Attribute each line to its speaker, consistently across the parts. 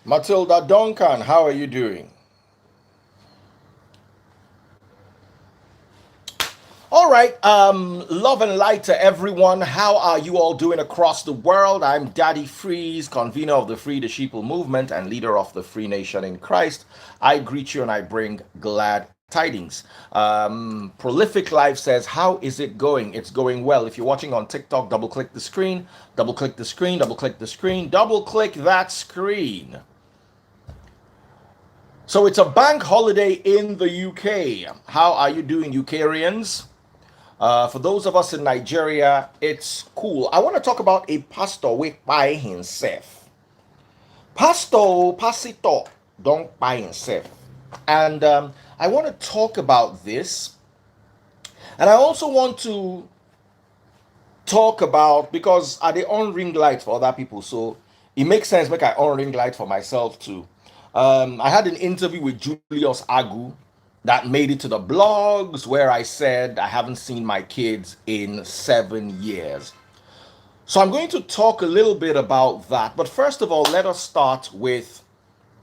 Speaker 1: Matilda Duncan, how are you doing? All right, love and light to everyone. How are you all doing across the world? I'm Daddy Freeze, convener of the Free the Sheeple movement and leader of the Free Nation in Christ. I greet you and I bring glad tidings. Prolific Life says, how is it going? It's going well. If you're watching on TikTok, double click the screen, double click the screen, double click the screen, double click that screen. So it's a bank holiday in the UK. How are you doing, UKarians? For those of us in Nigeria, it's cool. I want to talk about a pastor with by himself. Pastor, don't by himself. And I want to talk about this. And I also want to talk about, because are they on ring lights for other people? So it makes sense make I on ring light for myself too. I had an interview with Julius Agu that made it to the blogs where I said I haven't seen my kids in 7 years. So I'm going to talk a little bit about that. But first of all, let us start with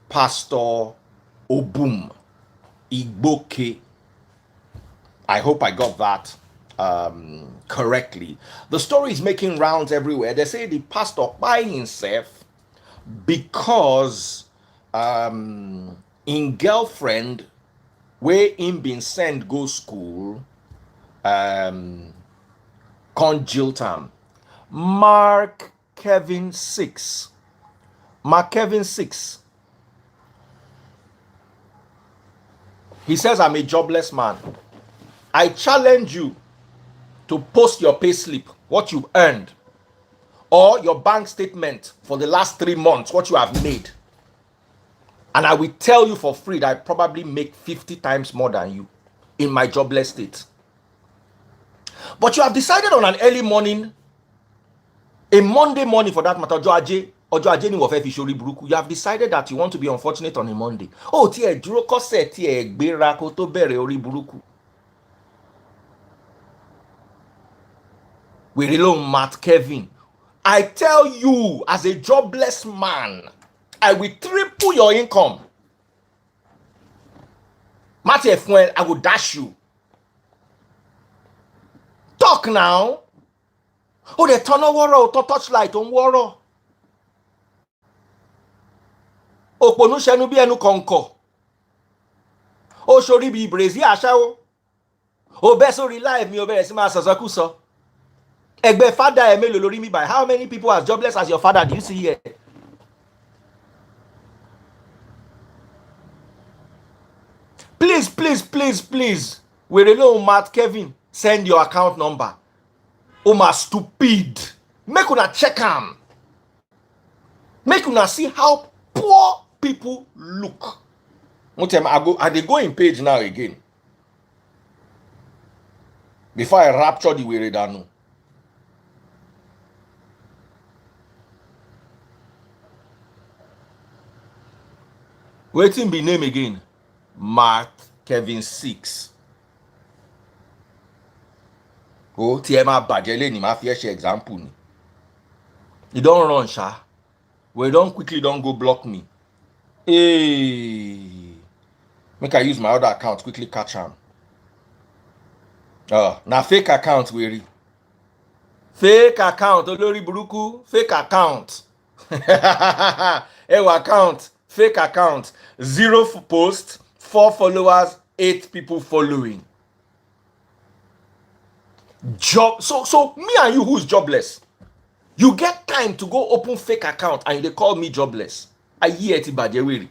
Speaker 1: Pastor Obum, Igboke. I hope I got that correctly. The story is making rounds everywhere. They say the pastor by himself because in girlfriend where him been sent go school congeal time. Mark Kevin 6. Mark Kevin 6. He says, I'm a jobless man. I challenge you to post your pay slip, what you've earned, or your bank statement for the last 3 months, what you have made. And I will tell you for free that I probably make 50 times more than you in my jobless state. But you have decided on an early morning, a Monday morning for that matter, you have decided that you want to be unfortunate on a Monday. Oh, tie duro kose tie gbera ko to bere ori buruku. We rely Matt Kevin. I tell you, as a jobless man, I will triple your income. Matt F1, I will dash you. Talk now. Oh, they turn on waro, to touchlight on waro. Òpònú ṣẹnu bí ẹnu kọ̀ǹkọ̀. Ó ṣorí bí ìbèrèsí àṣàwò. Ó bẹ́ sórí live mi, ó bẹ̀rẹ̀ sí máa sọ̀sọ́kúsọ. Ẹgbẹ́ father ẹ̀ mélòó lórí mi by how many people as jobless as your father do you see here? Please. Wèrè lóhùn Matt Kevin, send your account number. Oh my stupid. Make una check am. Make una see how poor people look. I dey go in page now again. Before I rapture the wèrè dànù. Wetin be name again? Mark Kevin 6. Oh, tí ẹ máa bàjẹ́ lé ní máa fi ẹ́ ṣe example ni. You don run sha. We don quickly don go block me. Hey. Make I use my other account quickly catch am. Na fake account wèrè. Fake account olórí burúkú. Fake account. Ewa account. Fake account. 0 post, 4 followers, 8 people following. So me and you who's jobless, you get time to go open fake account and they call me jobless. Ayé ẹ ti bàjẹ́ wèrè.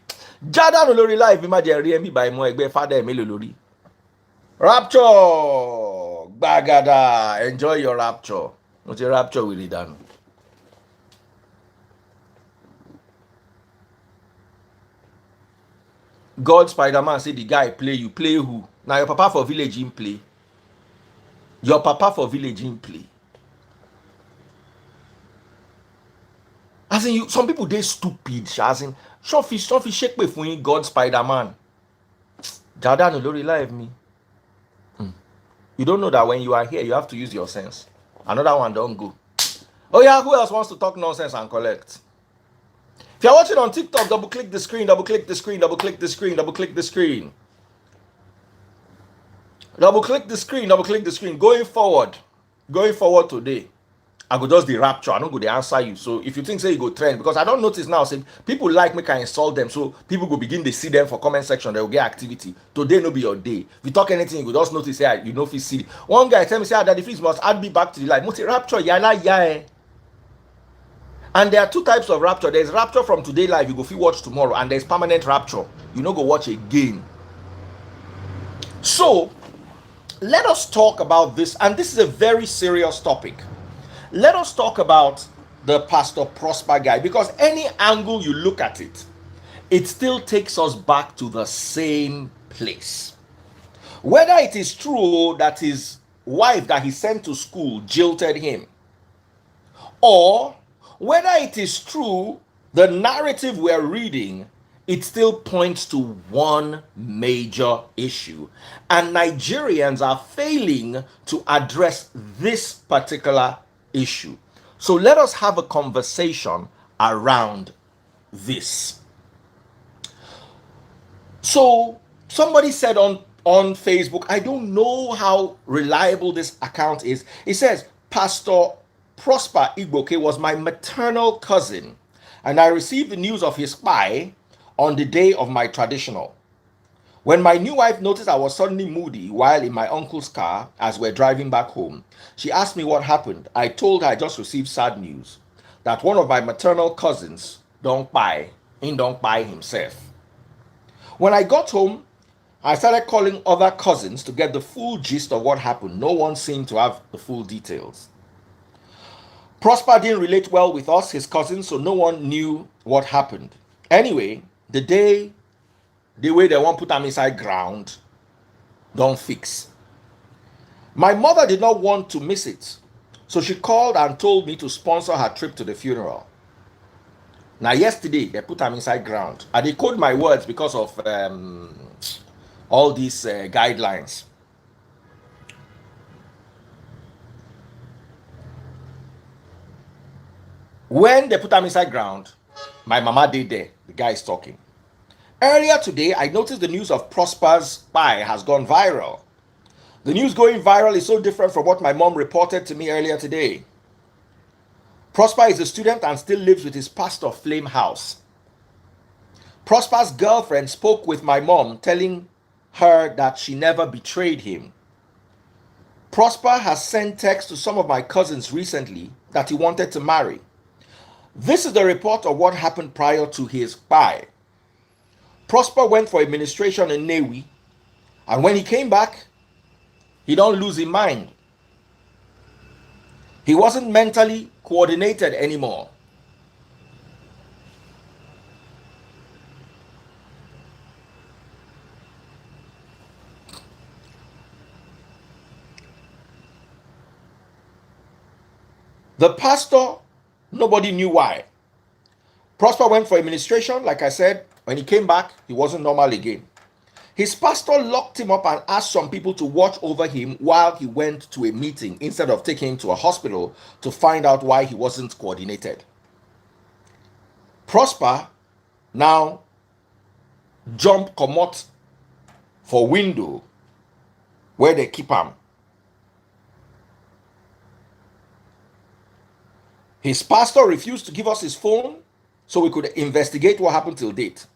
Speaker 1: Jádànù lórí live bí má jẹ́ rí ẹ̀mí by mo ẹgbẹ́ father ẹ̀ mélòó lórí. Rapture gbàgàdà, enjoy your rapture. Mo ti rapture wèrè dànù. God Spider-Man say the guy play you. Play who? Now your papa for village him play. Your papa for village him play. As in, some people they stupid. As in, some fish shake me for God Spider-Man. Jada no lori live me. You don't know that when you are here, you have to use your sense. Another one don't go. Oh yeah, who else wants to talk nonsense and collect? If you're watching on TikTok, double click the screen, double click the screen, double click the screen, double click the screen. Double click the screen, double click the screen. Going forward today, I go just the rapture. I don't go to answer you. So if you think say you go trend, because I don't notice now, say people like me can insult them. So people go begin to see them for comment section, they will get activity. Today no be your day. If you talk anything, you go just notice, say you know if you see. One guy tell me, say daddy please must add me back to the life. Multi rapture, yala ya. And there are two types of rapture. There's rapture from today live, you go feel watch tomorrow, and there's permanent rapture. You know go watch again. So let us talk about this, and this is a very serious topic. Let us talk about the Pastor Prosper guy, because any angle you look at it, it still takes us back to the same place. Whether it is true that his wife that he sent to school jilted him, or whether it is true the narrative we're reading, it still points to one major issue. And Nigerians are failing to address this particular issue. So let us have a conversation around this. So somebody said on Facebook, I don't know how reliable this account is. It says, Pastor Prosper Igboke was my maternal cousin, and I received the news of his spy on the day of my traditional. When my new wife noticed I was suddenly moody while in my uncle's car as we're driving back home, she asked me what happened. I told her I just received sad news that one of my maternal cousins don't buy himself. When I got home, I started calling other cousins to get the full gist of what happened. No one seemed to have the full details. Prosper didn't relate well with us, his cousins, so no one knew what happened. Anyway, the way they want put them inside ground, don't fix. My mother did not want to miss it, so she called and told me to sponsor her trip to the funeral. Now, yesterday, they put them inside ground. I decode my words because of all these guidelines. When they put them inside ground, my mama did there. The guy is talking. Earlier today, I noticed the news of Prosper's spy has gone viral. The news going viral is so different from what my mom reported to me earlier today. Prosper is a student and still lives with his pastor flame house. Prosper's girlfriend spoke with my mom, telling her that she never betrayed him. Prosper has sent texts to some of my cousins recently that he wanted to marry. This is the report of what happened prior to his spy. Prosper went for administration in Newi, and when he came back, he don't lose his mind. He wasn't mentally coordinated anymore. The pastor, nobody knew why. Prosper went for administration, like I said. When he came back, he wasn't normal again. His pastor locked him up and asked some people to watch over him while he went to a meeting instead of taking him to a hospital to find out why he wasn't coordinated. Prosper now jump comot for window where they keep him. His pastor refused to give us his phone so we could investigate what happened till date.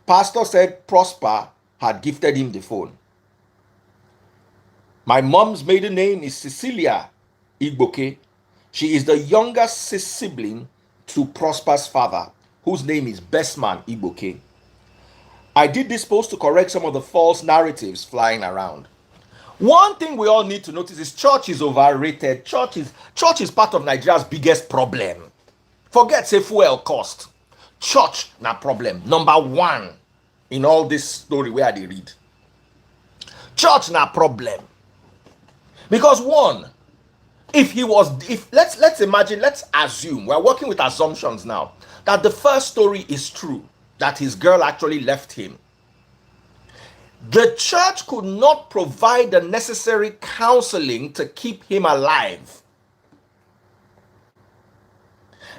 Speaker 1: Pastor said Prosper had gifted him the phone. My mom's maiden name is Cecilia Igboke. She is the youngest sibling to Prosper's father, whose name is Bestman Igboke. I did this post to correct some of the false narratives flying around. One thing we all need to notice is church is overrated. Church is part of Nigeria's biggest problem. Forget say fuel cost. Church na problem. Number one in all this story where they read. Church na problem. Because one, let's imagine, let's assume, we're working with assumptions now, that the first story is true, that his girl actually left him. The church could not provide the necessary counseling to keep him alive.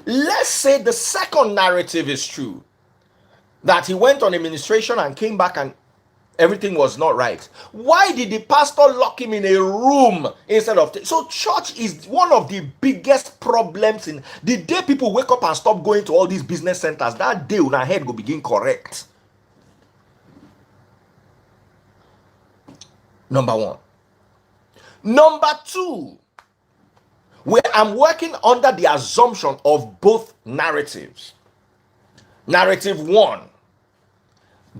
Speaker 1: Let's say the second narrative is true, that he went on administration and came back and everything was not right. Why did the pastor lock him in a room instead of so church is one of the biggest problems. In the day people wake up and stop going to all these business centers, that day when our head will begin correct. Number one. Number two, where I'm working under the assumption of both narratives. Narrative one,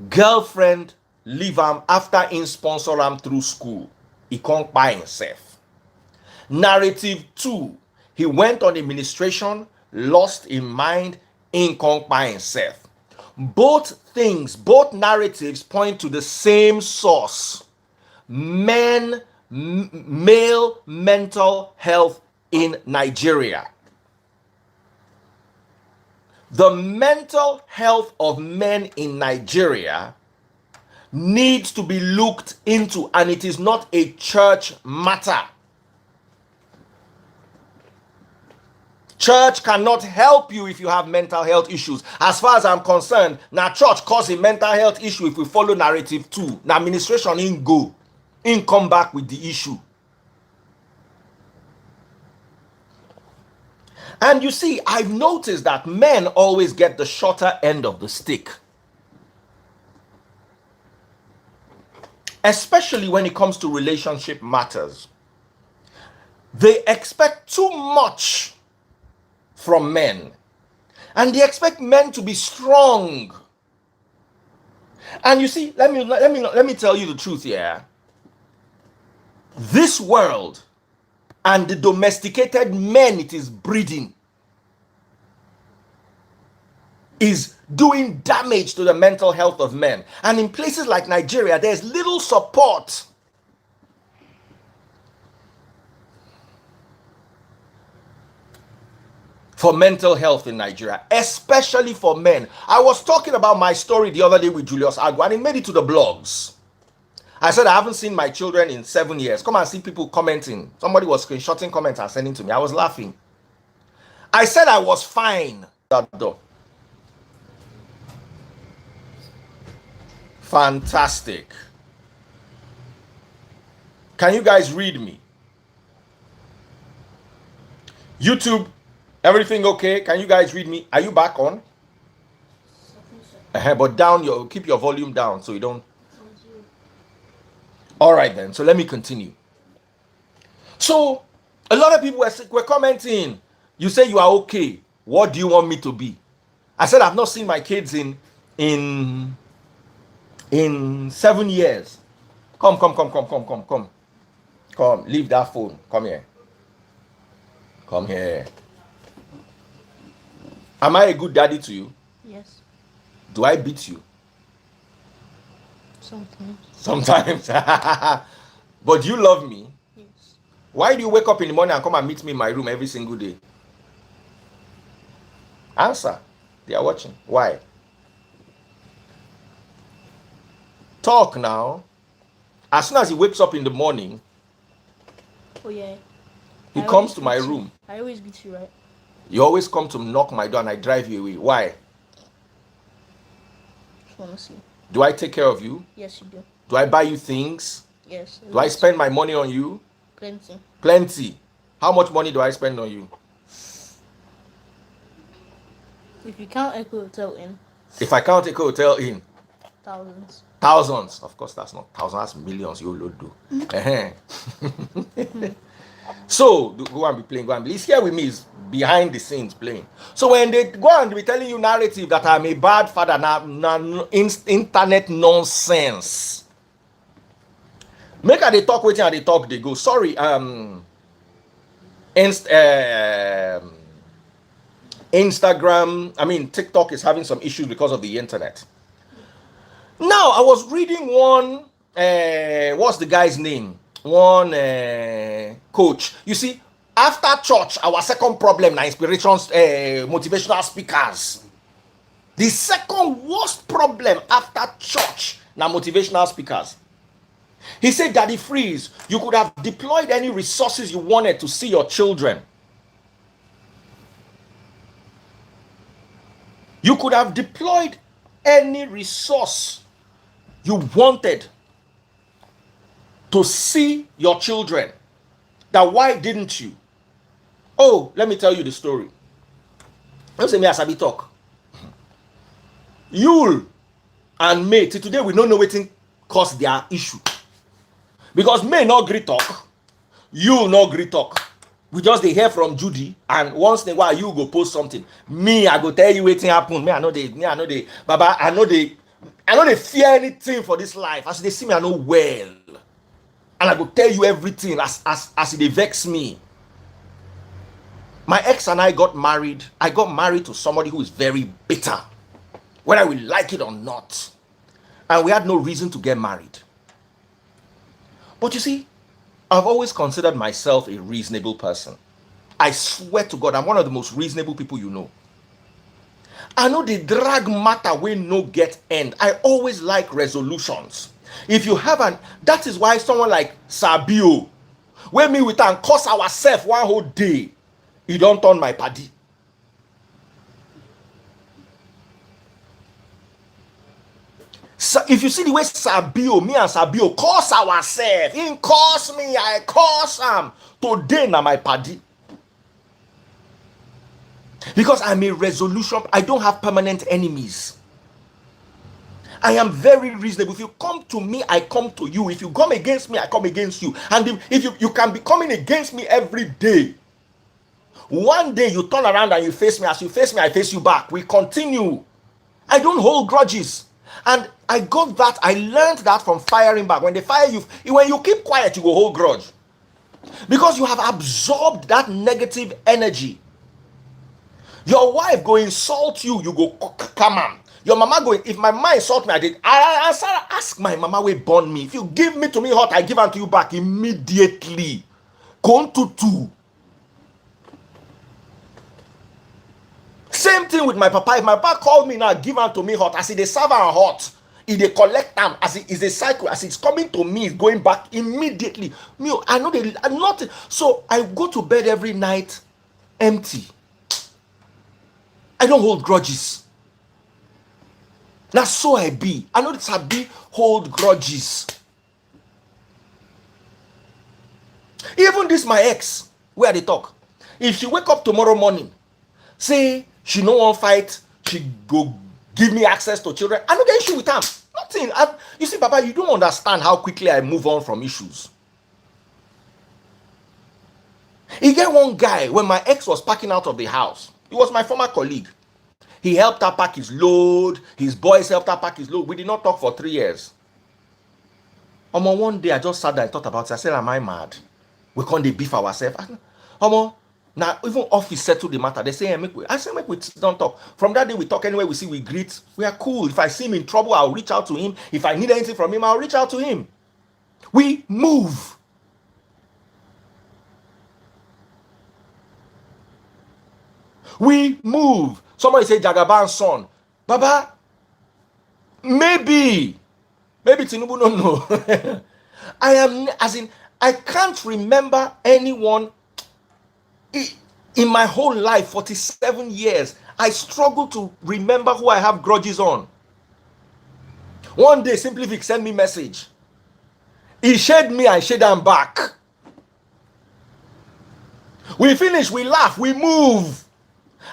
Speaker 1: girlfriend leave him after in sponsor him through school. He can't buy himself. Narrative two, he went on administration, lost in mind, in can't buy himself. Both things, both narratives point to the same source. Male mental health in Nigeria. The mental health of men in Nigeria needs to be looked into, and it is not a church matter. Church cannot help you if you have mental health issues. As far as I'm concerned, now church causing mental health issue if we follow narrative 2. Now administration in go, in come back with the issue. And you see, I've noticed that men always get the shorter end of the stick. Especially when it comes to relationship matters. They expect too much from men. And they expect men to be strong. And you see, let me tell you the truth here. This world and the domesticated men it is breeding is doing damage to the mental health of men. And in places like Nigeria, there's little support for mental health in Nigeria, especially for men. I was talking about my story the other day with Julius Agua, and it made it to the blogs. I said, I haven't seen my children in 7 years. Come and see people commenting. Somebody was screenshotting comments and sending to me. I was laughing. I said I was fine. That door. Fantastic. Can you guys read me? YouTube, everything okay? Can you guys read me? Are you back on? But down keep your volume down so you don't. All right then, so let me continue. So a lot of people were commenting. You say you are okay. What do you want me to be? I said I've not seen my kids in 7 years. Come, leave that phone. Come here. Come here. Am I a good daddy to you?
Speaker 2: Yes.
Speaker 1: Do I beat you?
Speaker 2: Sometimes.
Speaker 1: But you love me?
Speaker 2: Yes.
Speaker 1: Why do you wake up in the morning and come and meet me in my room every single day? Answer. They are watching. Why? Talk now. As soon as he wakes up in the morning,
Speaker 2: oh yeah,
Speaker 1: he comes to my room.
Speaker 2: I always beat you, right?
Speaker 1: You always come to knock my door and I drive you away. Why?
Speaker 2: Just want to see.
Speaker 1: Do I take care of you?
Speaker 2: Yes, you do.
Speaker 1: Do I buy you things?
Speaker 2: Yes.
Speaker 1: Do I spend my money on you?
Speaker 2: Plenty.
Speaker 1: Plenty. How much money do I spend on you?
Speaker 2: If you count Echo Hotel in.
Speaker 1: If I count Echo Hotel in.
Speaker 2: Thousands.
Speaker 1: Thousands. Of course, that's not thousands. That's millions. You will do. So go and be playing. Go and be. He's here with me. He's behind the scenes playing. So when they go and be telling you narrative that I'm a bad father, now internet nonsense. Make her they talk waiting and they talk they go. Sorry. Instagram. I mean TikTok is having some issues because of the internet. Now I was reading one. What's the guy's name? One coach. You see, after church, our second problem now inspirations, motivational speakers. The second worst problem after church now motivational speakers. He said, Daddy Freeze, you could have deployed any resources you wanted to see your children. You could have deployed any resource you wanted to see your children. That why didn't you? Oh, let me tell you the story. Don't say me as I be talk. Yule and May till today we don't know wetin cause their issue. Because May no gree talk, Yule no gree talk. We just dey hear from Judy, and once in a while you go post something. Me, I go tell you wetin happen. Me, I know they, Baba, I know they fear anything for this life. As they see me, I know well. And I go tell you everything as they vex me. My ex and I got married. I got married to somebody who is very bitter, whether we like it or not. And we had no reason to get married. But you see, I've always considered myself a reasonable person. I swear to God, I'm one of the most reasonable people you know. I know the drag matter wey no get end. I always like resolutions. If you haven't, that is why someone like Sabio, wey me with am curse ourselves one whole day, he don't turn my paddy. So if you see the way Sabio, me and Sabio curse ourselves, he curse me, I curse him. Today na my paddy. Because I'm a resolution, I don't have permanent enemies. I am very reasonable. If you come to me, I come to you. If you come against me, I come against you. And if you can be coming against me every day, one day you turn around and you face me. As you face me, I face you back. We continue. I don't hold grudges. And I got that. I learned that from firing back. When they fire you, when you keep quiet, you go hold grudge. Because you have absorbed that negative energy. Your wife go insult you, you go come on. Your mama go, if my mama insult me, I ask my mama wey born me. If you give me to me hot, I give unto you back immediately. Kontutu. Same thing with my papa. If my papa call me now, give unto me hot. As he dey serve am hot, he dey collect am. As it is a cycle, as it's coming to me, it's going back immediately. Me, I know they are not. So I go to bed every night empty. I don't hold grudges. Now so I be. I know that I be hold grudges. Even this my ex, where they talk. If she wake up tomorrow morning, say she no want fight, she go give me access to children, I no get issue with am. Nothing. You see, Papa, you don't understand how quickly I move on from issues. He get one guy when my ex was packing out of the house. He was my former colleague. He helped her pack his load. His boys helped her pack his load. We did not talk for 3 years. One day I just sat there and thought about it. I said, am I mad? We can't beef ourselves. Now even office settled the matter. They say, I say, make we don't talk. From that day we talk anyway. We see, we greet. We are cool. If I see him in trouble, I'll reach out to him. If I need anything from him, I'll reach out to him. We move. We move. Somebody say Jagaban's son. Baba, maybe Tinubu don't know. I can't remember anyone in my whole life, 47 years. I struggle to remember who I have grudges on. One day, Simply Vic sent me message. He shade me, I shade him back. We finish, we laugh, we move.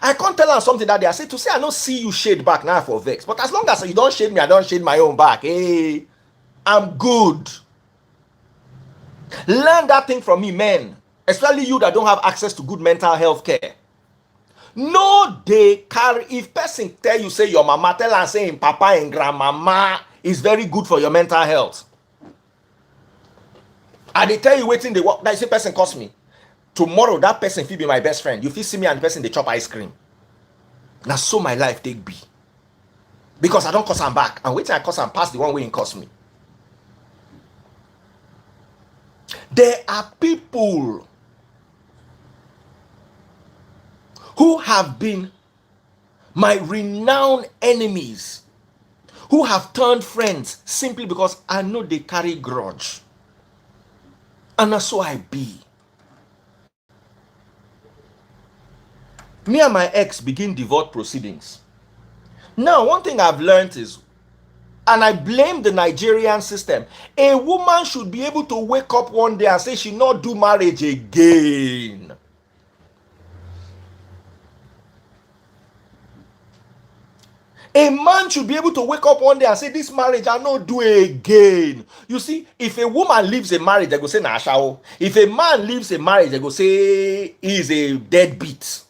Speaker 1: I can't tell her something that day. I said, to say I don't see you shade back now for vex. But as long as you don't shade me, I don't shade my own back. Hey, I'm good. Learn that thing from me, men. Especially you that don't have access to good mental health care. No, they carry. If person tell you, say your mama, tell her saying papa and grandmama is very good for your mental health. And they tell you waiting the work. That say person cost me. Tomorrow that person will be my best friend. You feel see me and the person they chop ice cream. Now so my life take be. Because I don't cost am back. And waiting I cost am pass the one way it cost me. There are people who have been my renowned enemies, who have turned friends simply because I know they carry grudge. And that's so I be. Me and my ex begin divorce proceedings. Now, one thing I've learned is, and I blame the Nigerian system, a woman should be able to wake up one day and say she not do marriage again. A man should be able to wake up one day and say, this marriage I not do again. You see, if a woman leaves a marriage, they go say, nah, shao. If a man leaves a marriage, they go say, he's a deadbeat.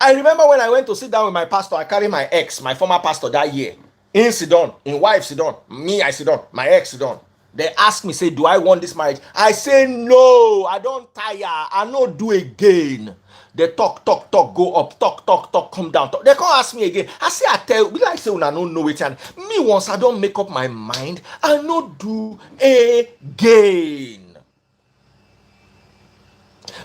Speaker 1: I remember when I went to sit down with my pastor, I carried my ex, my former pastor that year. In Sidon, in wife Sidon, me I Sidon, my ex Sidon. They asked me, say, do I want this marriage? I say, no, I don't tire. I not do again. They talk, go up, talk, come down. Talk. They can't ask me again. I say, I tell you, like say, I don't know it. And me, once I don't make up my mind, I not do again.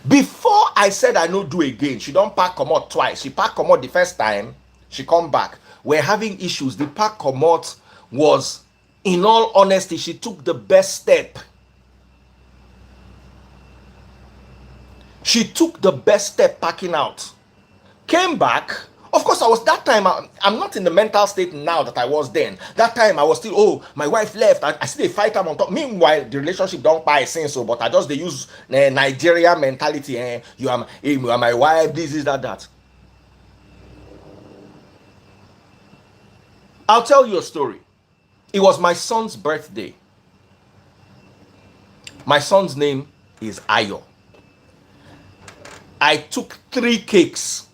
Speaker 1: Before I said I no do again, she don't pack comot twice. She pack comot the first time, she come back. We're having issues. The pack comot was, in all honesty, she took the best step. She took the best step packing out. Came back. Of course, I was that time. I'm not in the mental state now that I was then. That time I was still, oh, my wife left. I still a fight on top. Meanwhile, the relationship don't buy sense so, but I just they use Nigeria mentality. You are my wife. This is that. I'll tell you a story. It was my son's birthday. My son's name is Ayo. I took 3 cakes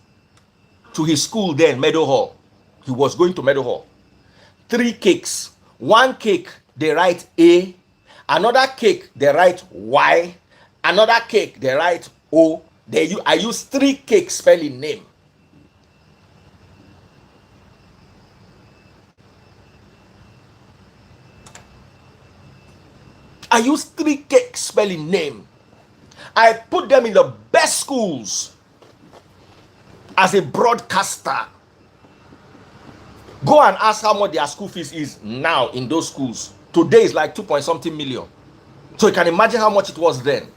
Speaker 1: to his school then, Meadow Hall. He was going to Meadow Hall. 3 cakes. 1 cake, they write A. Another cake, they write Y. Another cake, they write O. I use 3 cakes spelling name. I use 3 cakes spelling name. I put them in the best schools as a broadcaster. Go and ask how much their school fees is now in those schools. Today is like 2.something million. So you can imagine how much it was then.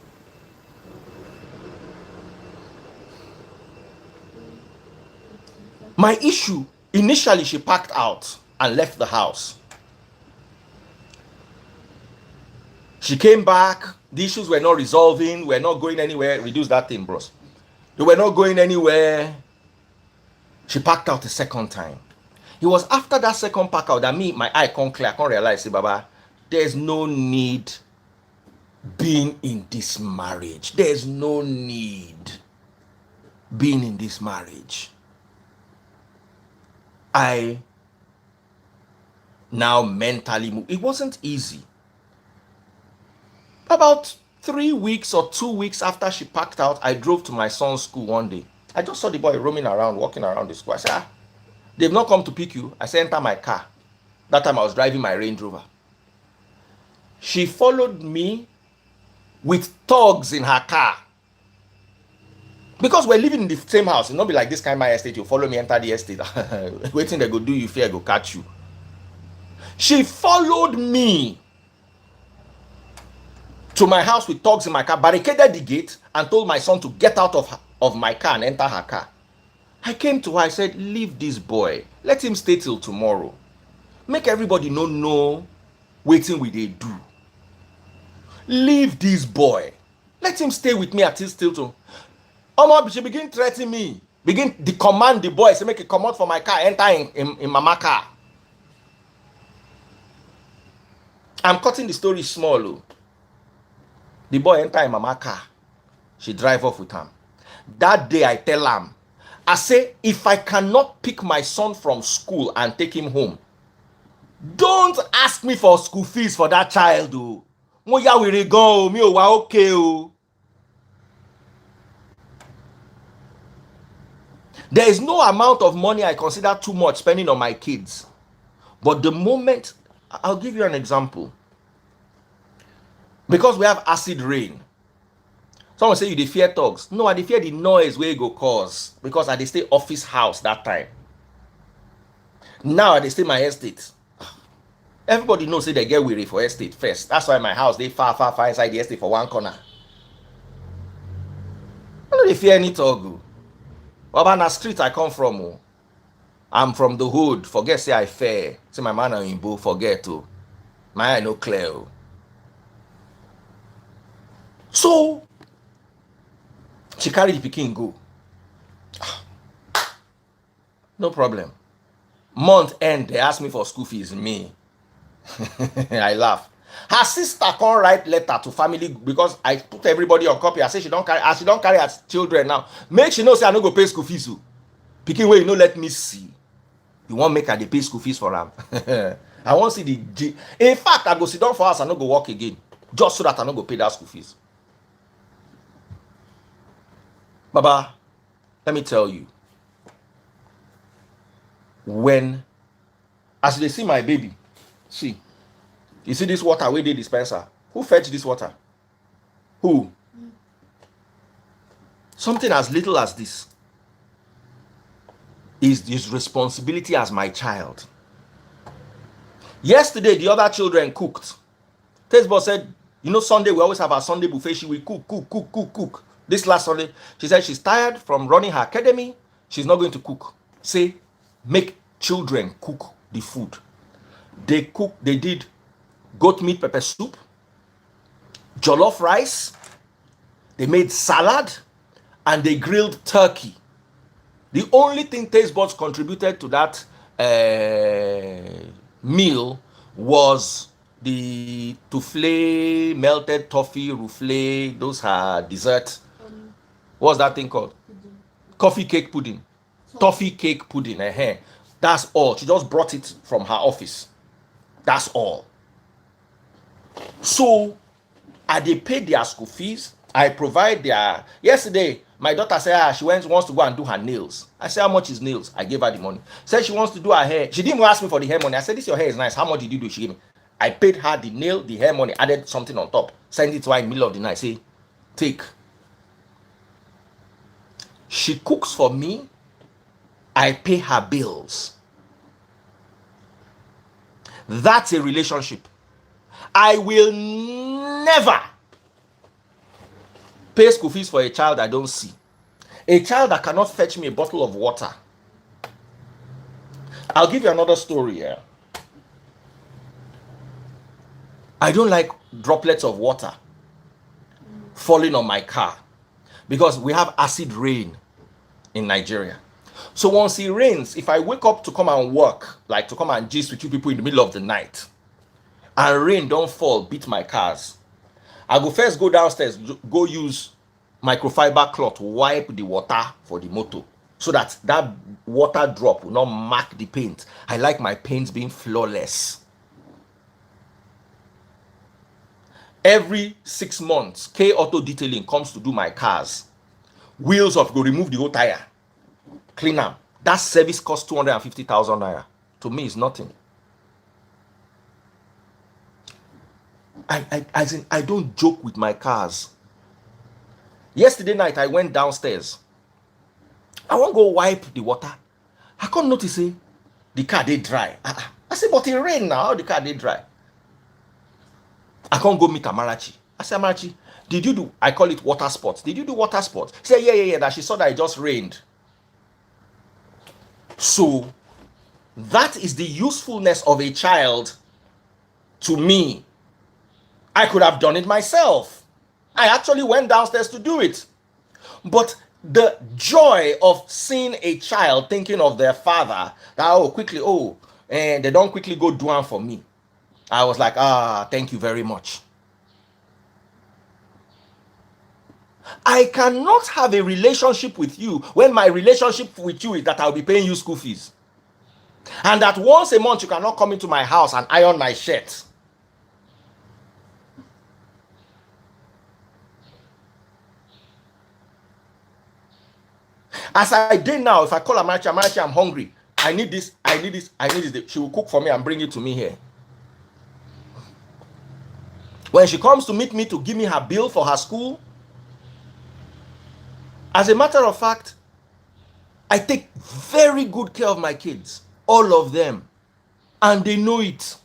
Speaker 1: My issue, initially she packed out and left the house. She came back. The issues were not resolving. We're not going anywhere. Reduce that thing, bros. They were not going anywhere. She packed out a second time. It was after that second pack out that my eye can't clear. I can't realize, say, Baba, there's no need being in this marriage. There's no need being in this marriage. I now mentally move. It wasn't easy. About 3 weeks or 2 weeks after she packed out, I drove to my son's school one day. I just saw the boy roaming around, walking around the school. I said, they've not come to pick you. I said, enter my car. That time I was driving my Range Rover. She followed me with thugs in her car. Because we're living in the same house. It'll not be like this kind of my estate. You follow me, enter the estate. Waiting they go do you fear, go catch you. She followed me to my house with thugs in my car, barricaded the gate, and told my son to get out of my car and enter her car. I came to her, I said, leave this boy. Let him stay till tomorrow. Make everybody know waiting with they do. Leave this boy. Let him stay with me until still to. She begin threatening me. Begin to command the boy, say make it come out for my car, enter in mama car. I'm cutting the story small. The boy enter in mama car. She drive off with him. That day I tell him, I say, if I cannot pick my son from school and take him home, don't ask me for school fees for that child. Moya we go, me wa okay. There is no amount of money I consider too much spending on my kids. But the moment, I'll give you an example. Because we have acid rain. Someone say you dey fear thugs. No, I dey fear the noise where it go cause. Because I dey stay office house that time. Now I dey stay my estate. Everybody knows say they get weary for estate first. That's why my house they far inside the estate for one corner. I don't dey fear any thug. Baba, na street I come from. Oh. I'm from the hood. Forget say I fair. Say my man in Igbo, forget oh. My eye no clear. Oh. So she carry the pikin go. No problem. Month end, they ask me for school fees. Me. I laugh. Her sister can't write letter to family because I put everybody on copy. I say she don't carry, as she don't carry her children now. Make she know say I no go pay school fees. Oh. Pikin wey you no let me see. You want make her dey pay school fees for am. I want see the in fact, I go sit down for house, I no go work again. Just so that I no go pay that school fees. Baba, let me tell you. When as they see my baby, see, you see this water wey dey dispenser. Who fetch this water? Who? Something as little as this is his responsibility as my child. Yesterday, the other children cooked. Tastebot said, you know, Sunday, we always have our Sunday buffet. She will cook. This last Sunday, she said she's tired from running her academy. She's not going to cook. Say, make children cook the food. They did goat meat pepper soup, jollof rice, they made salad, and they grilled turkey. The only thing Tastebuds contributed to that meal was the touffle, melted toffee, souffle, those are dessert. What's that thing called? Pudding. Coffee cake pudding. Toffee cake pudding. That's all. She just brought it from her office. That's all. So, they paid their school fees. I provide their... Yesterday, my daughter said she wants to go and do her nails. I said, how much is nails? I gave her the money. Said she wants to do her hair. She didn't even ask me for the hair money. I said, this your hair is nice. How much did you do? She gave me. I paid her the nail, the hair money, added something on top. Sent it to her in the middle of the night. Say, take. She cooks for me. I pay her bills. That's a relationship. I will never pay school fees for a child I don't see. A child that cannot fetch me a bottle of water. I'll give you another story here. I don't like droplets of water falling on my car because we have acid rain in Nigeria. So once it rains, if I wake up to come and work, like to come and gist with you people in the middle of the night, and rain don't fall, beat my cars, I go first go downstairs, go use microfiber cloth, wipe the water for the motor, so that that water drop will not mark the paint. I like my paints being flawless. Every 6 months, K Auto Detailing comes to do my cars. Wheels off, go remove the whole tire, clean them. That service costs 250,000 naira. To me, it's nothing. I don't joke with my cars. Yesterday night, I went downstairs. I won't go wipe the water. I can't notice the car they dry. I said, but it rain now. How the car they dry? I can't go meet Amarachi. I said, Amarachi, did you do? I call it water sports. Did you do water sports? She said, yeah. That she saw that it just rained. So that is the usefulness of a child to me. I could have done it myself. I actually went downstairs to do it. But the joy of seeing a child thinking of their father, that and they don't quickly go do one for me. I was like, thank you very much. I cannot have a relationship with you when my relationship with you is that I'll be paying you school fees. And that once a month you cannot come into my house and iron my shirt. As I did now, if I call Amarachi, I'm hungry. I need this. She will cook for me and bring it to me here. When she comes to meet me to give me her bill for her school, as a matter of fact, I take very good care of my kids, all of them, and they know it.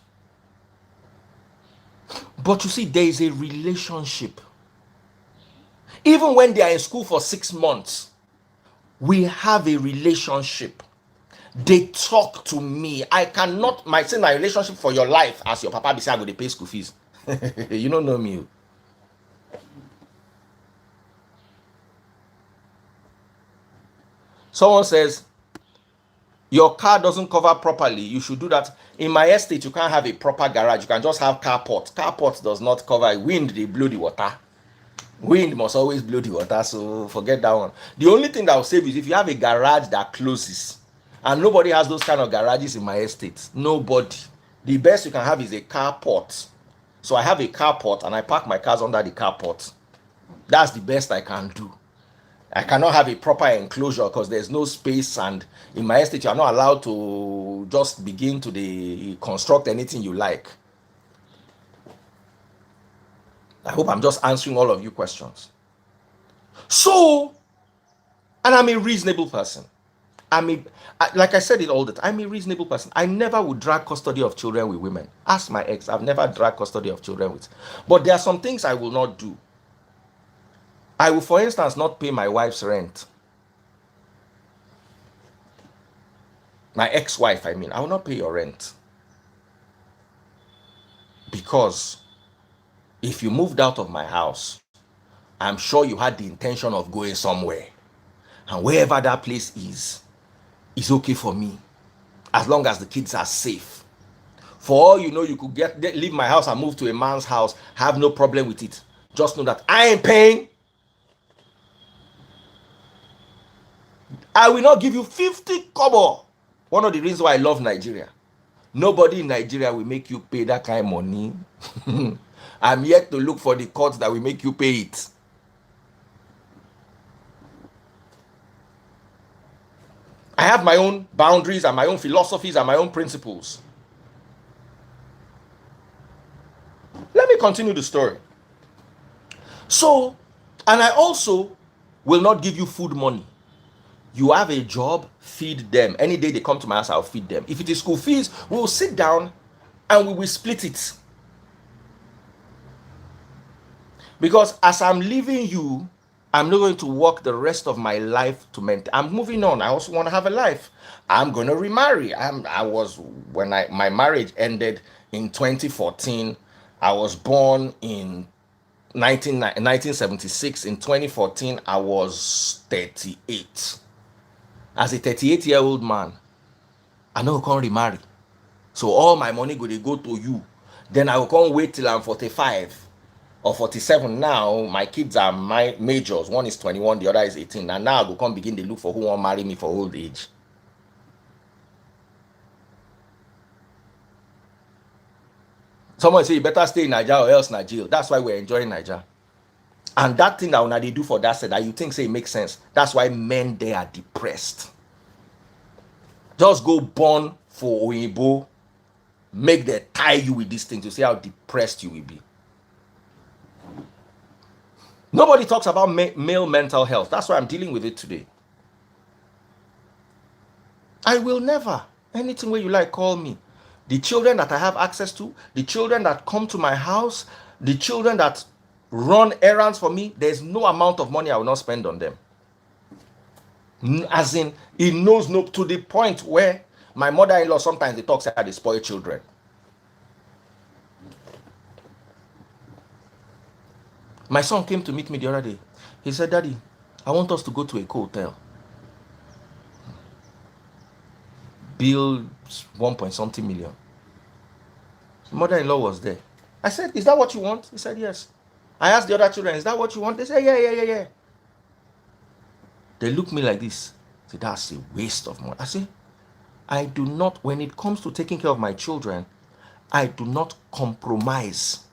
Speaker 1: But you see, there is a relationship. Even when they are in school for 6 months, We have a relationship. They talk to me. I cannot say my relationship for your life as your papa be say I go dey pay school fees. You don't know me. Someone says your car doesn't cover properly, you should do that. In my estate, you can't have a proper garage. You can just have carport. Carport does not cover. Wind, they blow the water. Wind must always blow the water, so forget that one. The only thing that will save is if you have a garage that closes. And nobody has those kind of garages in my estate. Nobody. The best you can have is a carport. So I have a carport and I park my cars under the carport. That's the best I can do. I cannot have a proper enclosure because there's no space, and in my estate you are not allowed to just begin to construct anything you like. I hope I'm just answering all of you questions. So, and I'm a reasonable person. Like I said it all the time, I'm a reasonable person. I never would drag custody of children with women. Ask my ex, I've never dragged custody of children with. But there are some things I will not do. I will, for instance, not pay my wife's rent. My ex-wife, I mean, I will not pay your rent. Because if you moved out of my house, I'm sure you had the intention of going somewhere. And wherever that place is okay for me. As long as the kids are safe. For all you know, you could leave my house and move to a man's house, have no problem with it. Just know that I ain't paying. I will not give you 50 kobo. One of the reasons why I love Nigeria. Nobody in Nigeria will make you pay that kind of money. I'm yet to look for the courts that will make you pay it. I have my own boundaries and my own philosophies and my own principles. Let me continue the story. So, and I also will not give you food money. You have a job, feed them. Any day they come to my house, I'll feed them. If it is school fees, we will sit down and we will split it. Because as I'm leaving you, I'm not going to work the rest of my life to maintain. I'm moving on. I also want to have a life. I'm going to remarry. When my marriage ended in 2014, I was born in 1976. In 2014, I was 38. As a 38-year-old man, I know I can't remarry. So all my money go to you. Then I will come wait till I'm 45 or 47. Now my kids are my majors. One is 21, the other is 18. And now I will come begin to look for who won't marry me for old age. Someone say you better stay in Nigeria or else Nigeria. That's why we're enjoying Nigeria. And that thing that they do for that said that you think say it makes sense. That's why men there are depressed. Just go born for Oyibo. Make them tie you with this thing to see how depressed you will be. Nobody talks about male mental health. That's why I'm dealing with it today. I will never. Anything where you like, call me. The children that I have access to, the children that come to my house, the children that run errands for me, there's no amount of money I will not spend on them. As in, it knows no, to the point where my mother-in-law sometimes they talk about they spoil children. My son came to meet me the other day. He said, Daddy, I want us to go to a hotel. Bill 1 point something million. Mother-in-law was there. I said, is that what you want? He said, yes. I asked the other children, is that what you want? They said, yeah. They looked me like this. I said, that's a waste of money. I said, I do not, when it comes to taking care of my children, I do not compromise.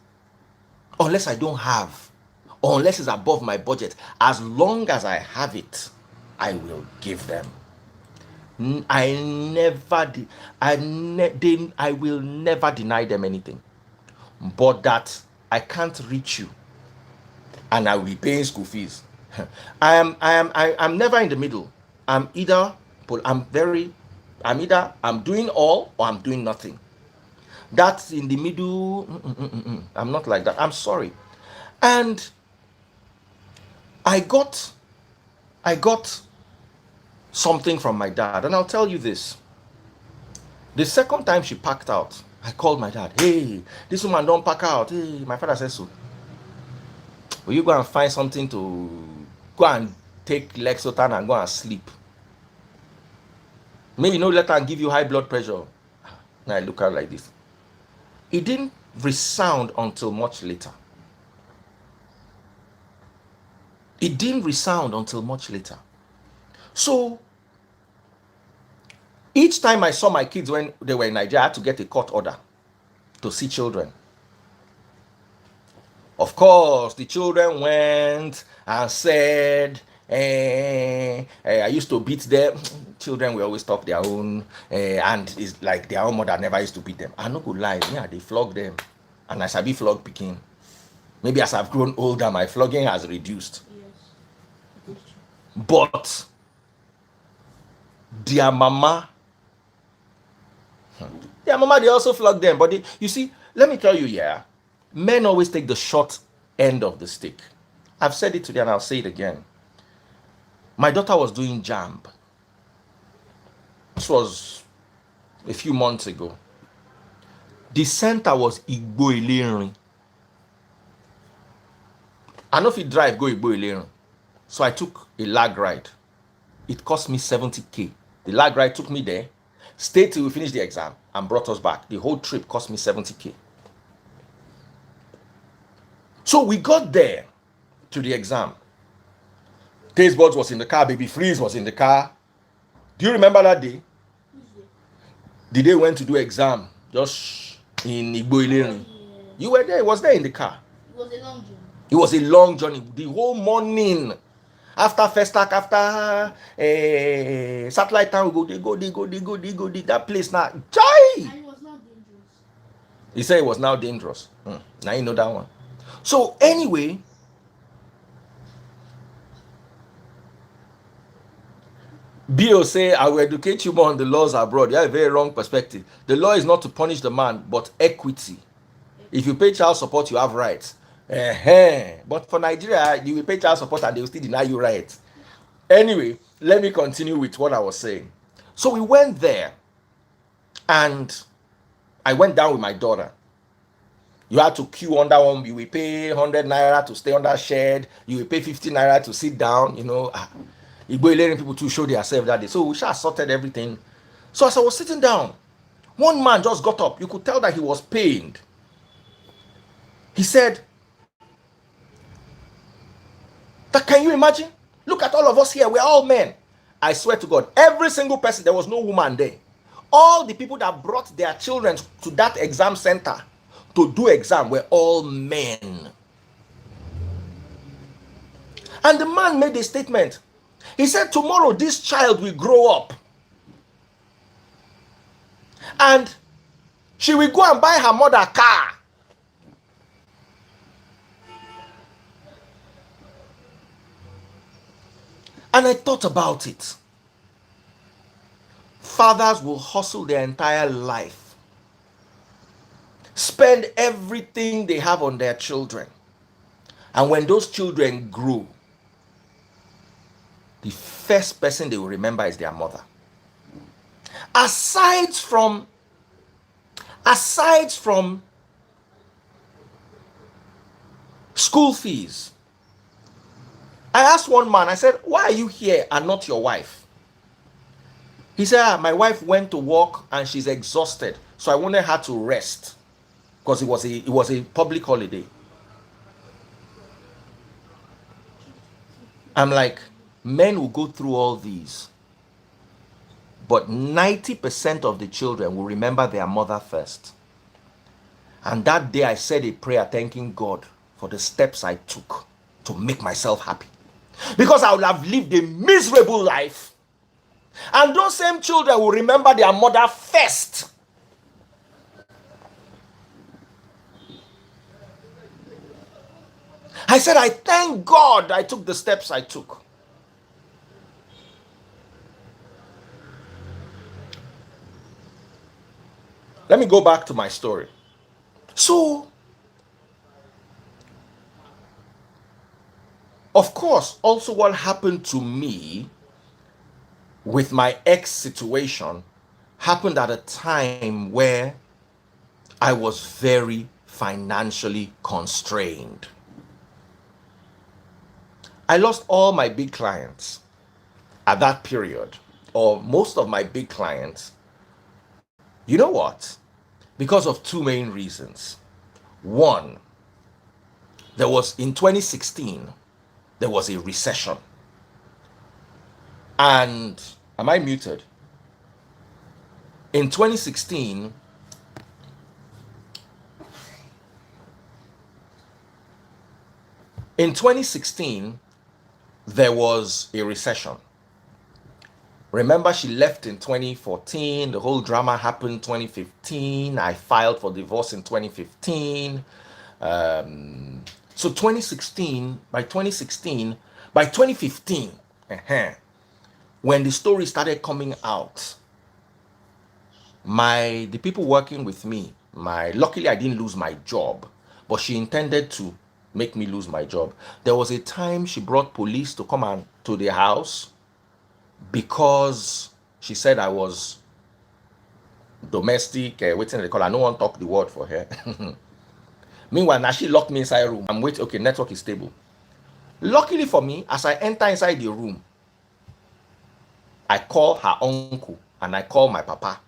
Speaker 1: Unless I don't have, or unless it's above my budget. As long as I have it, I will give them. I will never deny them anything. But that I can't reach you and I will be paying school fees. I'm never in the middle. I'm either I'm doing all or I'm doing nothing. That's in the middle. I'm not like that. I'm sorry. And I got something from my dad. And I'll tell you this. The second time she packed out, I called my dad. Hey, this woman don't pack out. Hey, my father says so. Will you go and find something to go and take Lexotan and go and sleep? Maybe no let her give you high blood pressure. Now I look at her like this. It didn't resound until much later. It didn't resound until much later. So each time I saw my kids when they were in Nigeria, I had to get a court order to see children. Of course, the children went and said, I used to beat them. Children will always talk their own, and it's like their own mother never used to beat them. I no go lie, yeah, they flog them. And as I be flog picking, maybe as I've grown older, my flogging has reduced.
Speaker 2: Yes.
Speaker 1: But their mama, they also flog them. But you see, let me tell you, yeah, men always take the short end of the stick. I've said it today and I'll say it again. My daughter was doing JAMB. This was a few months ago. The center was Igboke. I know if you drive, go Igboke. So I took a lag ride. It cost me 70K. The lag ride took me there, stayed till we finished the exam, and brought us back. The whole trip cost me 70K. So we got there to the exam. Taste Buds was in the car, Baby Freeze was in the car. Do you remember that day? The day we went to do exam, just in Igboke.
Speaker 2: Yeah.
Speaker 1: You were there, it was there in the car.
Speaker 2: It was a long journey.
Speaker 1: It was a long journey. The whole morning. After Festac, after Satellite Town, we go. That place now. Chai!
Speaker 2: And it was not dangerous.
Speaker 1: He said it was now dangerous. Now you know that one. So anyway, Bill say, I will educate you more on the laws abroad. You have a very wrong perspective. The law is not to punish the man, but equity. If you pay child support, you have rights. But for Nigeria, you will pay child support and they will still deny you rights. Anyway, let me continue with what I was saying. So we went there and I went down with my daughter. You had to queue under one. You will pay 100 naira to stay under shed. You will pay 50 naira to sit down. You know, Igbo people to show themselves that day. So we just sorted everything. So as I was sitting down, one man just got up. You could tell that he was pained. He said, that can you imagine? Look at all of us here. We're all men. I swear to God, every single person, there was no woman there. All the people that brought their children to that exam center to do exam were all men. And the man made a statement. He said, tomorrow this child will grow up. And she will go and buy her mother a car. And I thought about it. Fathers will hustle their entire life, spend everything they have on their children. And when those children grow, the first person they will remember is their mother. Aside from school fees, I asked one man, I said, why are you here and not your wife? He said, my wife went to work and she's exhausted, so I wanted her to rest because it was a public holiday. I'm like, men will go through all these, but 90% of the children will remember their mother first. And that day I said a prayer thanking God for the steps I took to make myself happy. Because I would have lived a miserable life. And those same children will remember their mother first. I said, I thank God I took the steps I took. Let me go back to my story. So, of course, also what happened to me with my ex situation happened at a time where I was very financially constrained. I lost all my big clients at that period, or most of my big clients. You know what? Because of two main reasons. One, there was in 2016, there was a recession. And am I muted? In 2016, in 2016, there was a recession. Remember, she left in 2014. The whole drama happened 2015. I filed for divorce in 2015. So 2016, by 2015, when the story started coming out, the people working with me, luckily I didn't lose my job, but she intended to make me lose my job. There was a time she brought police to come and to the house because she said I was domestic, waiting they call. I no one talk the word for her. Meanwhile, now she locked me inside a room. I'm waiting. Okay, network is stable. Luckily for me, as I enter inside the room, I call her uncle and I call my papa.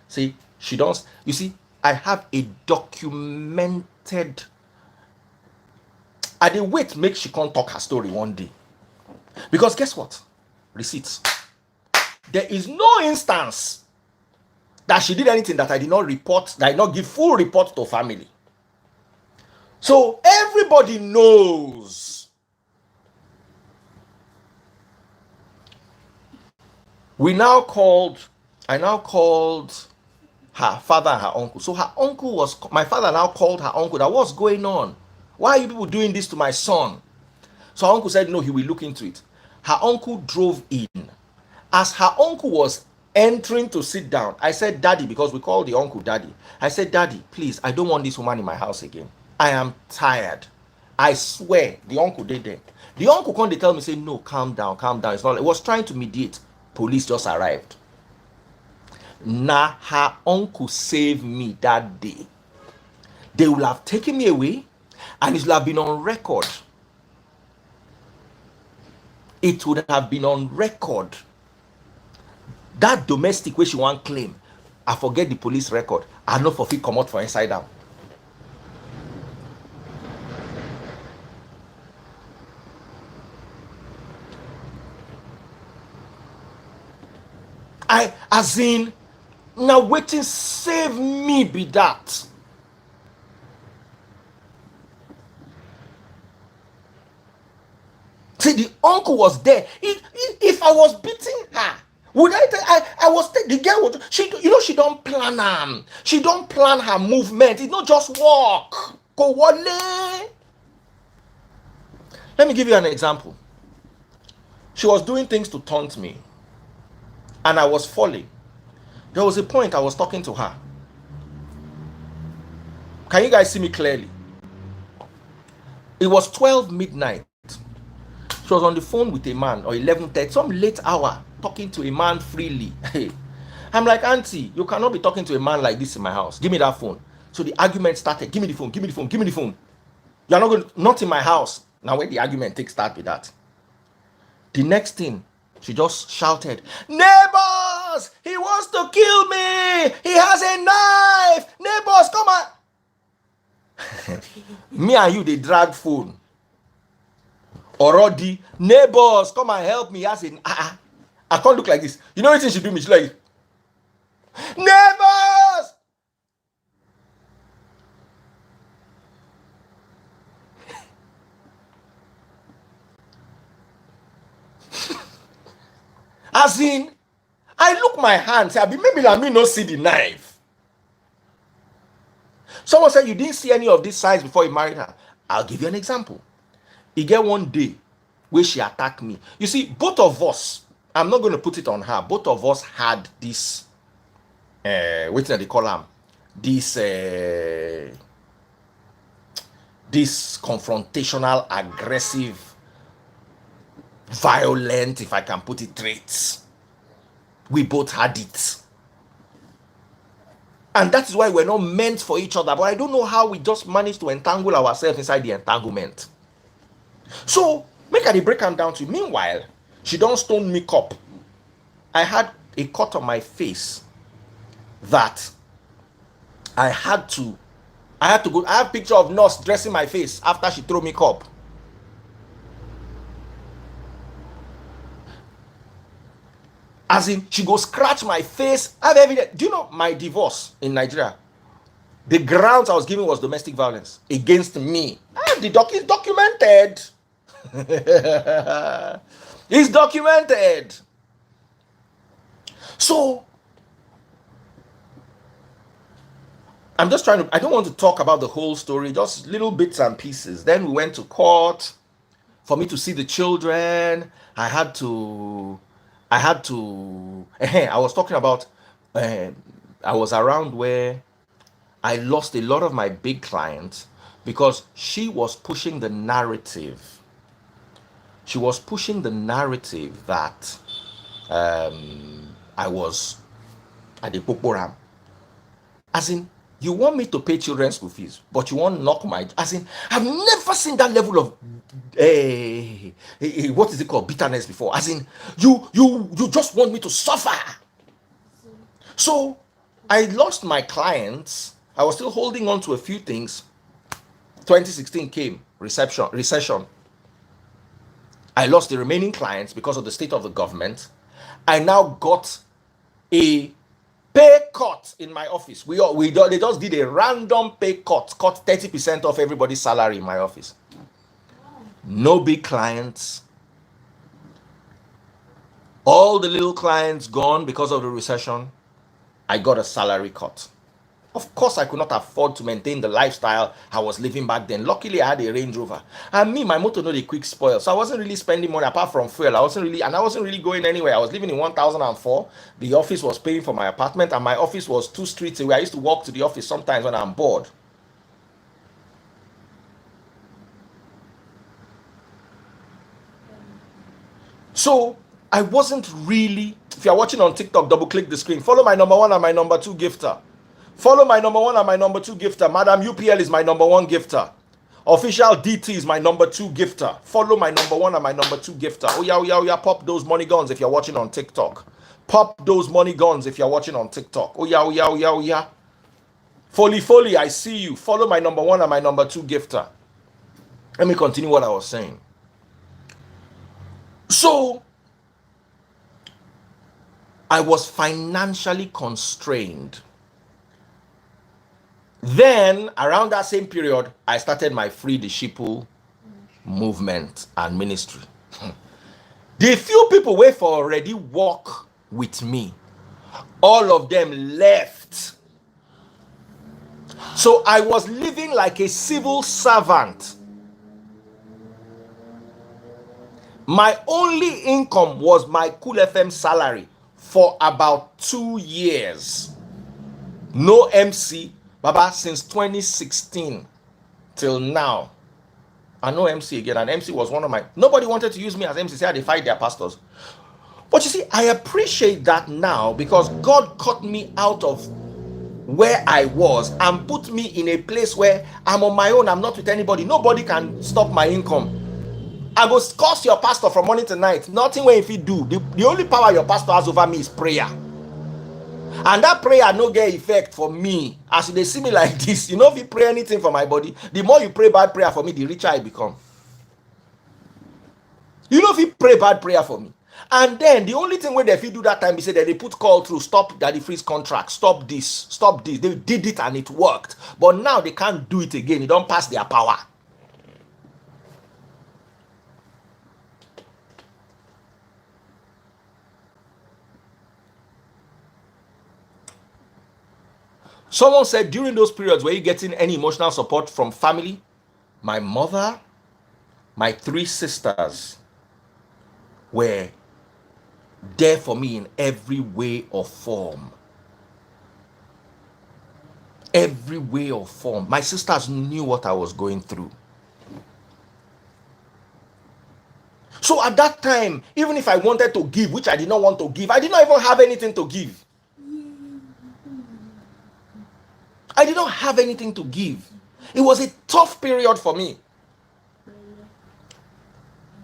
Speaker 1: See, she does. You see, I have a documented. I did wait make she can't talk her story one day. Because guess what? Receipts. There is no instance that she did anything that I did not report, that I did not give full report to family. So everybody knows. I now called her father and her uncle. So my father now called her uncle that what's going on? Why are you people doing this to my son? So her uncle said no, he will look into it. Her uncle drove in. As her uncle was entering to sit down, I said, Daddy, because we call the uncle Daddy. I said, Daddy, please, I don't want this woman in my house again. I am tired. I swear, the uncle did that. The uncle come, they tell me, say, no, calm down, calm down. It's not. It was trying to mediate. Police just arrived. Now her uncle saved me that day. They will have taken me away, and it will have been on record. It would have been on record. That domestic way she want claim, I forget the police record. I know for fit come out for inside out. As in, now waiting save me be that. See, the uncle was there. If I was beating her, would I was the girl would she don't plan she don't plan her movement. It's not just walk. Go wale. Let me give you an example. She was doing things to taunt me, and I was falling. There was a point I was talking to her. Can you guys see me clearly? It was 12 midnight. She was on the phone with a man, or 11:30, some late hour, talking to a man freely. I'm like, Auntie, you cannot be talking to a man like this in my house. Give me that phone. So the argument started. Give me the phone, give me the phone, give me the phone. You're not in my house. Now when the argument takes start with that. The next thing, she just shouted, neighbors, he wants to kill me. He has a knife. Neighbors, come on. Me and you, they drag phone. Already, neighbors, come and help me. As in, I can't look like this. You know what she do me? She's like, neighbors. As in, I look my hand, say, maybe let me not see the knife. Someone said you didn't see any of these signs before you married her. I'll give you an example. You get one day where she attacked me. You see, both of us, I'm not going to put it on her, both of us had this, what do they call them? This confrontational, aggressive, violent, if I can put it, traits. We both had it. And that is why we're not meant for each other. But I don't know how we just managed to entangle ourselves inside the entanglement. So, make her the break am down to you. Meanwhile, she don't stone me up. I had a cut on my face that I had to go. I have picture of nurse dressing my face after she threw me up. As in, she go scratch my face. I have evidence. Do you know my divorce in Nigeria? The grounds I was given was domestic violence against me. The is documented. It's documented. So I'm just trying to, I don't want to talk about the whole story, just little bits and pieces. Then we went to court for me to see the children. I was talking about, I was around where I lost a lot of my big clients because she was pushing the narrative. She was pushing the narrative that I was at the Poporam. As in, you want me to pay children's school fees, but you want to knock my. As in, I've never seen that level of what is it called, bitterness before. As in, you just want me to suffer. So I lost my clients. I was still holding on to a few things. 2016 came, recession. I lost the remaining clients because of the state of the government. I now got a pay cut in my office. They just did a random pay cut 30% of everybody's salary in my office. No big clients. All the little clients gone because of the recession. I got a salary cut. Of course, I could not afford to maintain the lifestyle I was living back then. Luckily, I had a Range Rover. And me, my motor, no, the quick spoil. So I wasn't really spending money apart from fuel. I wasn't really going anywhere. I was living in 1004. The office was paying for my apartment, and my office was 2 streets away. I used to walk to the office sometimes when I'm bored. So I wasn't really. If you're watching on TikTok, double click the screen. Follow my number 1 and my number 2 gifter. Follow my number 1 and my number 2 gifter. Madam UPL is my number 1 gifter. Official DT is my number 2 gifter. Follow my number 1 and my number 2 gifter. Oh yeah, oh yeah, oh yeah. Pop those money guns if you're watching on TikTok. Pop those money guns if you're watching on TikTok. Oh yeah, oh yeah, oh yeah, oh yeah. Foley, I see you. Follow my number 1 and my number 2 gifter. Let me continue what I was saying. So, I was financially constrained. Then, around that same period, I started my Free the Sheeple movement and ministry. The few people wait for already walk with me. All of them left. So I was living like a civil servant. My only income was my Cool FM salary for about 2 years. No MC, Baba, since 2016 till now. I know MC again, and MC was one of my. Nobody wanted to use me as MC. Say they fight their pastors. But you see, I appreciate that now because God cut me out of where I was and put me in a place where I'm on my own. I'm not with anybody. Nobody can stop my income. I go curse your pastor from morning to night. Nothing where if he do. The only power your pastor has over me is prayer. And that prayer no get effect for me. As they see me like this, you know, if you pray anything for my body, the more you pray bad prayer for me, the richer I become. You know, if you pray bad prayer for me. And then the only thing where if you do that time, they say that they put call through, stop Daddy Freeze contract, stop this, stop this. They did it and it worked. But now they can't do it again. It don't pass their power. Someone said during those periods, were you getting any emotional support from family? My mother, my 3 sisters were there for me in every way or form. Every way or form. My sisters knew what I was going through. So at that time, even if I wanted to give, which I did not want to give, I did not even have anything to give. I did not have anything to give. It was a tough period for me.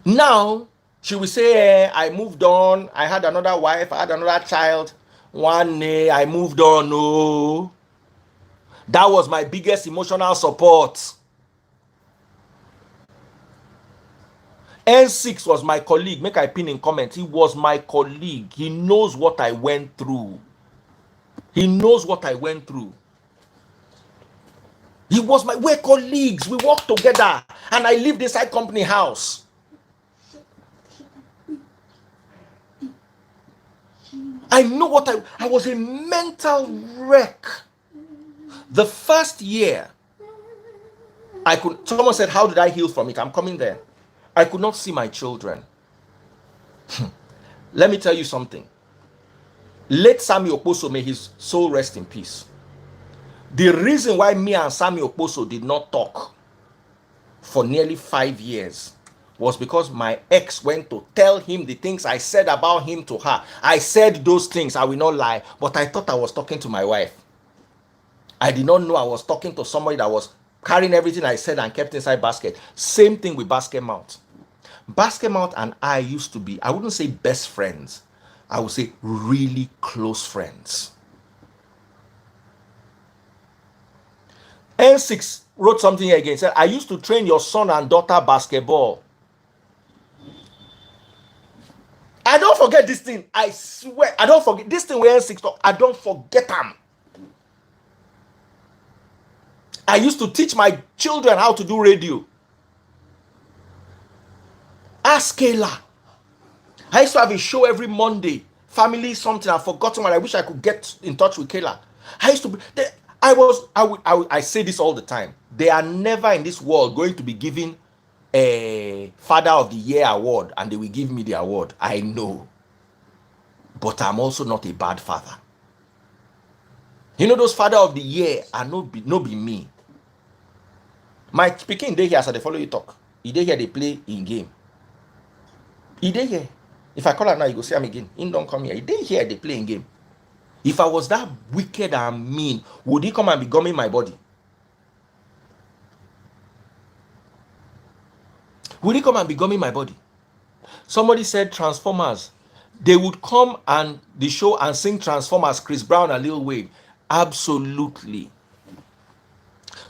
Speaker 1: Now, she will say, I moved on. I had another wife. I had another child. One day, I moved on. No. That was my biggest emotional support. N6 was my colleague. Make I pin in comment. He was my colleague. He knows what I went through. He knows what I went through. We're colleagues. We worked together. And I lived inside company house. I know what I was a mental wreck. The first year, someone said, how did I heal from it? I'm coming there. I could not see my children. Let me tell you something. Late Sammy Okposo, may his soul rest in peace. The reason why me and Sammy Okposo did not talk for nearly 5 years was because my ex went to tell him the things I said about him to her. I said those things, I will not lie, but I thought I was talking to my wife. I did not know I was talking to somebody that was carrying everything I said and kept inside basket. Same thing with Basket Mouth. Basket Mouth and I used to be, I wouldn't say best friends, I would say really close friends. N6 wrote something here again. Said, I used to train your son and daughter basketball. I don't forget this thing. I swear, I don't forget this thing where N6 talk. I don't forget them. I used to teach my children how to do radio. Ask Kayla. I used to have a show every Monday. Family something. I've forgotten what. I wish I could get in touch with Kayla. I used to be. I say this all the time. They are never in this world going to be given a Father of the Year award and they will give me the award. I know. But I'm also not a bad father. You know, those Father of the Year are no be me. My speaking day here as I follow you talk. He dey here they play in game. He dey here. If I call her now, you go see him again. He don't come here. He dey here they play in game. If I was that wicked and mean, would he come and be gumming my body? Would he come and be gumming my body? Somebody said Transformers. They would come and the show and sing Transformers, Chris Brown and Lil Wayne. Absolutely.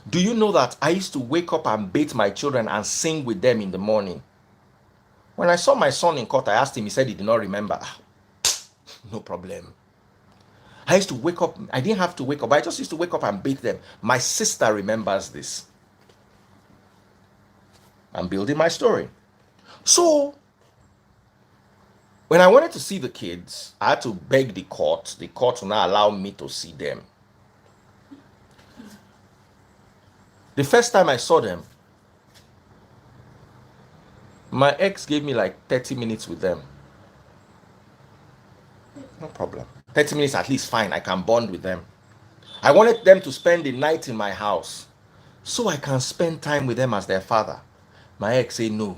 Speaker 1: Do you know that I used to wake up and bathe my children and sing with them in the morning? When I saw my son in court, I asked him, he said he did not remember. No problem. I used to wake up, I didn't have to wake up, I just used to wake up and bathe them. My sister remembers this. I'm building my story. So, when I wanted to see the kids, I had to beg the court. The court will not allow me to see them. The first time I saw them, my ex gave me like 30 minutes with them. No problem. 30 minutes at least, fine. I can bond with them. I wanted them to spend the night in my house so I can spend time with them as their father. My ex said no.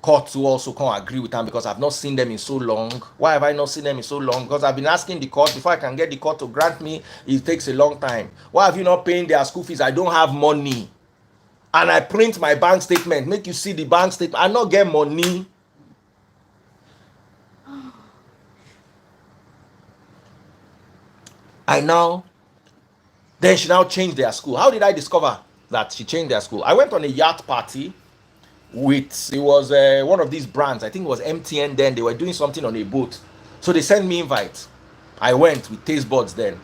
Speaker 1: Court to also can't agree with them because I've not seen them in so long. Why have I not seen them in so long? Because I've been asking the court before I can get the court to grant me. It takes a long time. Why have you not paying their school fees? I don't have money. And I print my bank statement. Make you see the bank statement. I not get money. Then she now changed their school. How did I discover that she changed their school? I went on a yacht party with, it was one of these brands. I think it was MTN then. They were doing something on a boat. So they sent me invites. I went with taste buds then.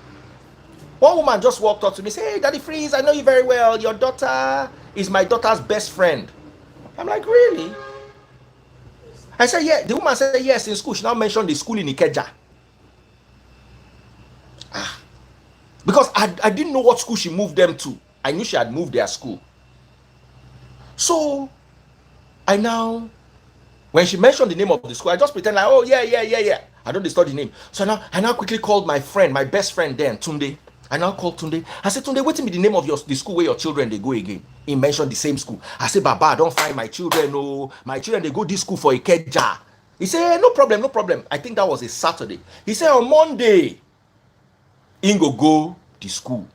Speaker 1: One woman just walked up to me and said, hey, Daddy Freeze, I know you very well. Your daughter is my daughter's best friend. I'm like, really? I said, yeah. The woman said, yes, in school. She now mentioned the school in Ikeja. Because I didn't know what school she moved them to. I knew she had moved their school. So, when she mentioned the name of the school, I just pretend like, oh, yeah. I don't disturb the name. So I now quickly called my friend, my best friend then, Tunde. I now called Tunde. I said, Tunde, wait till me the name of the school where your children they go again. He mentioned the same school. I said, Baba, I don't find my children. Oh, my children they go this school for Ikeja. He said, no problem, no problem. I think that was a Saturday. He said on Monday, he go to school.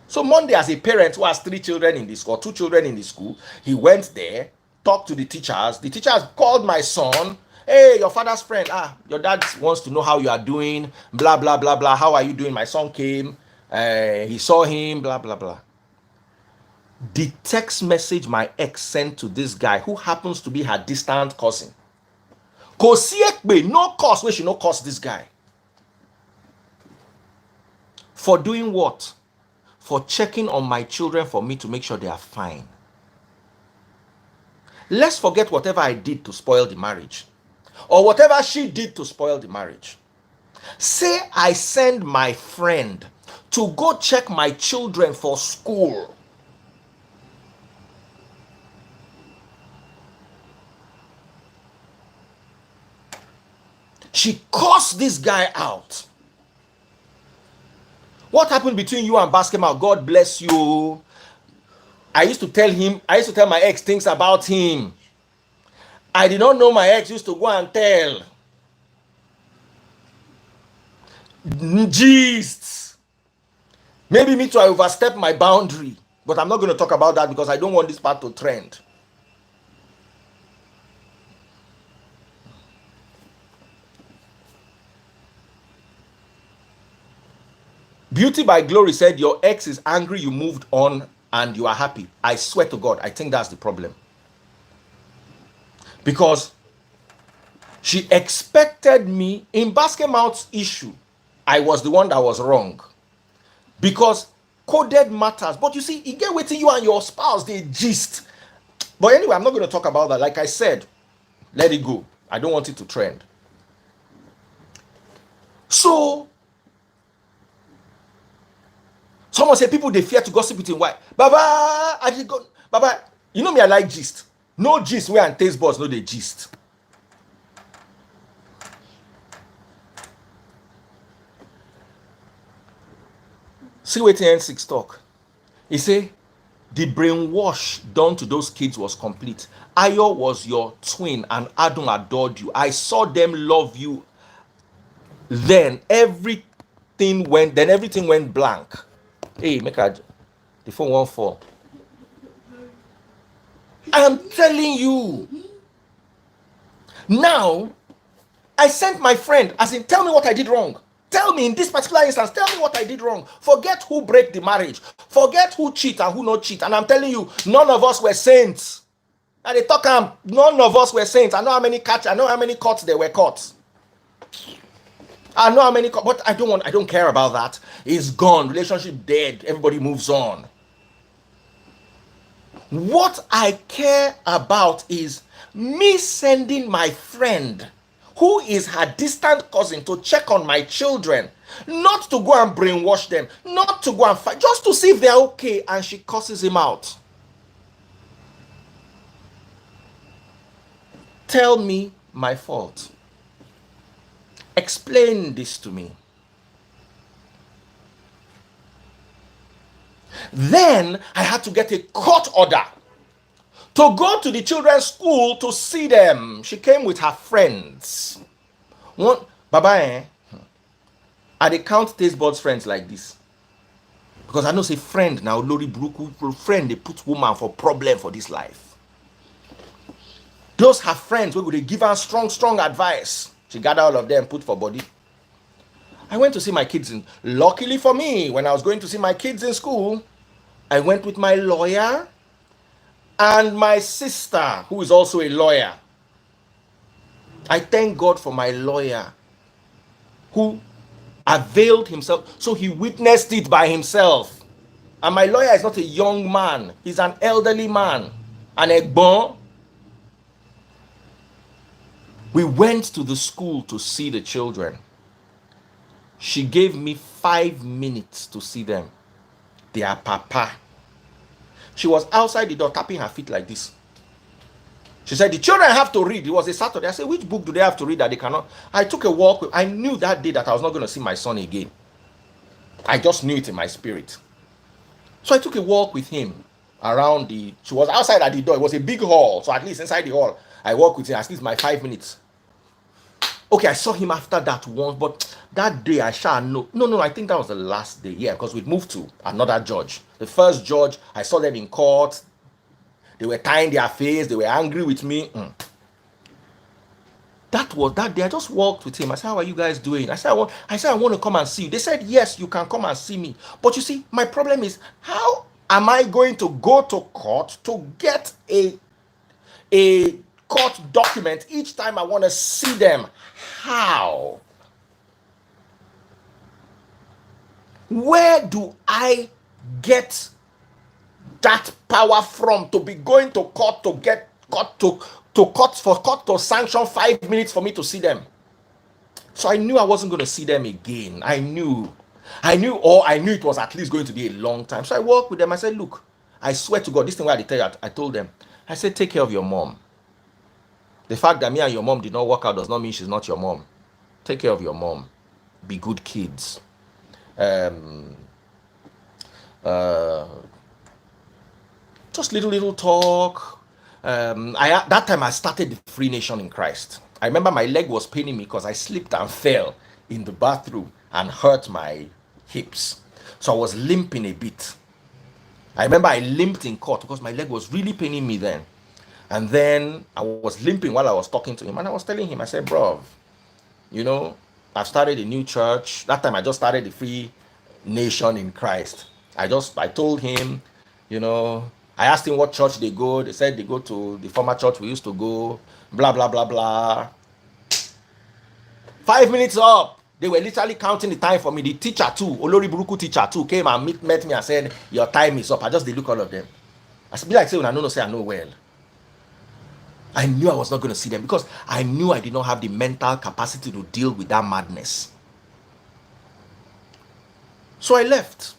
Speaker 1: So Monday, as a parent who has 3 children in the school, 2 children in the school, he went there, talked to the teachers. The teachers called my son. Hey, your father's friend. Your dad wants to know how you are doing. Blah, blah, blah, blah. How are you doing? My son came. He saw him. Blah, blah, blah. The text message my ex sent to this guy, who happens to be her distant cousin. No cause where she no cause this guy. For doing what? For checking on my children for me to make sure they are fine. Let's forget whatever I did to spoil the marriage, or whatever she did to spoil the marriage. Say I send my friend to go check my children for school. She cursed this guy out. What happened between you and Basketball? God bless you. I used to tell my ex things about him. I did not know my ex used to go and tell. Gists. Maybe me too, I overstepped my boundary. But I'm not going to talk about that because I don't want this part to trend. Beauty by Glory said, your ex is angry you moved on and you are happy. I swear to God, I think that's the problem. Because she expected me, in Basketmouth's issue, I was the one that was wrong. Because coded matters. But you see, you get waiting you and your spouse, they gist. But anyway, I'm not going to talk about that. Like I said, let it go. I don't want it to trend. So, someone say people they fear to gossip with him. Why? Baba, I did go. Baba, you know me, I like gist. No gist where and taste buds, no they gist. See what N6 talk. He say the brainwash done to those kids was complete. Ayo was your twin and Adun adored you. I saw them love you. Then everything went blank. Hey, make a the phone won't fall. I am telling you. Now, I sent my friend, as in, tell me what I did wrong. Tell me in this particular instance, tell me what I did wrong. Forget who break the marriage. Forget who cheat and who not cheat. And I'm telling you, none of us were saints. And they talk, none of us were saints. I know how many cuts they were caught. I know how many, but I don't care about that. It's gone. Relationship dead. Everybody moves on. What I care about is me sending my friend, who is her distant cousin, to check on my children, not to go and brainwash them, not to go and fight, just to see if they're okay, and she curses him out. Tell me my fault. Explain this to me. Then I had to get a court order to go to the children's school to see them. She came with her friends. Baba, I dey count taste buds friends like this. Because I know say friend now, Lori Bruku, friend they put woman for problem for this life. Those her friends, where would they give her strong advice? She gathered all of them, put for body. I went to see my kids luckily for me, when I was going to see my kids in school, I went with my lawyer and my sister, who is also a lawyer. I thank God for my lawyer, who availed himself, so he witnessed it by himself. And my lawyer is not a young man, he's an elderly man, an egbon. We went to the school to see the children. She gave me 5 minutes to see them. Their papa. She was outside the door tapping her feet like this. She said, the children have to read. It was a Saturday. I said, which book do they have to read that they cannot? I took a walk. I knew that day that I was not going to see my son again. I just knew it in my spirit. So I took a walk with him around she was outside at the door. It was a big hall. So at least inside the hall, I walked with him at least my 5 minutes. Okay, I saw him after that once, but that day I shall know. No, I think that was the last day. Yeah, because we moved to another judge. The first judge, I saw them in court. They were tying their face. They were angry with me. That was that day. I just walked with him. I said, "How are you guys doing?" I want to come and see you. They said, "Yes, you can come and see me." But you see, my problem is, how am I going to go to court to get a court document each time I want to see them? How? Where do I get that power from to be going to court to get court to court for court to sanction 5 minutes for me to see them? So I knew I wasn't going to see them again. I knew it was at least going to be a long time. So I walked with them. I said, "Look, I swear to God, this thing where I tell you, I told them, I said, take care of your mom. The fact that me and your mom did not work out does not mean she's not your mom. Take care of your mom. Be good kids. Um, uh, just little talk. That time I started the Free Nation in Christ. I remember my leg was paining me because I slipped and fell in the bathroom and hurt my hips. So I was limping a bit. I remember I limped in court because my leg was really paining me then. And then I was limping while I was talking to him. And I was telling him, I said, "Bro, you know, I've started a new church." That time I just started the Free Nation in Christ. I told him, you know, I asked him what church they go. They said they go to the former church we used to go, blah, blah, blah, blah. 5 minutes up. They were literally counting the time for me. The teacher too, Olori Buruku teacher too, came and met me and said, "Your time is up." I just did look all of them. I said, be like, say, when I know, say I know well. I knew I was not going to see them because I knew I did not have the mental capacity to deal with that madness. So I left.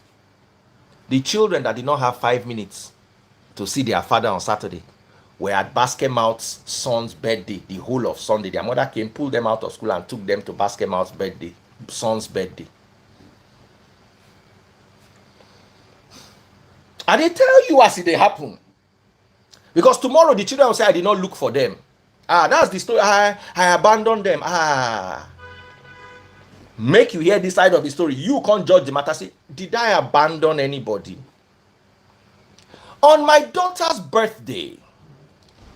Speaker 1: The children that did not have 5 minutes to see their father on Saturday were at Basket Mouth's son's birthday the whole of Sunday. Their mother came, pulled them out of school and took them to Basket Mouth's son's birthday. And they tell you as it happen. Because tomorrow the children will say, "I did not look for them." That's the story. I abandoned them. Make you hear this side of the story. You can't judge the matter. Say, did I abandon anybody? On my daughter's birthday,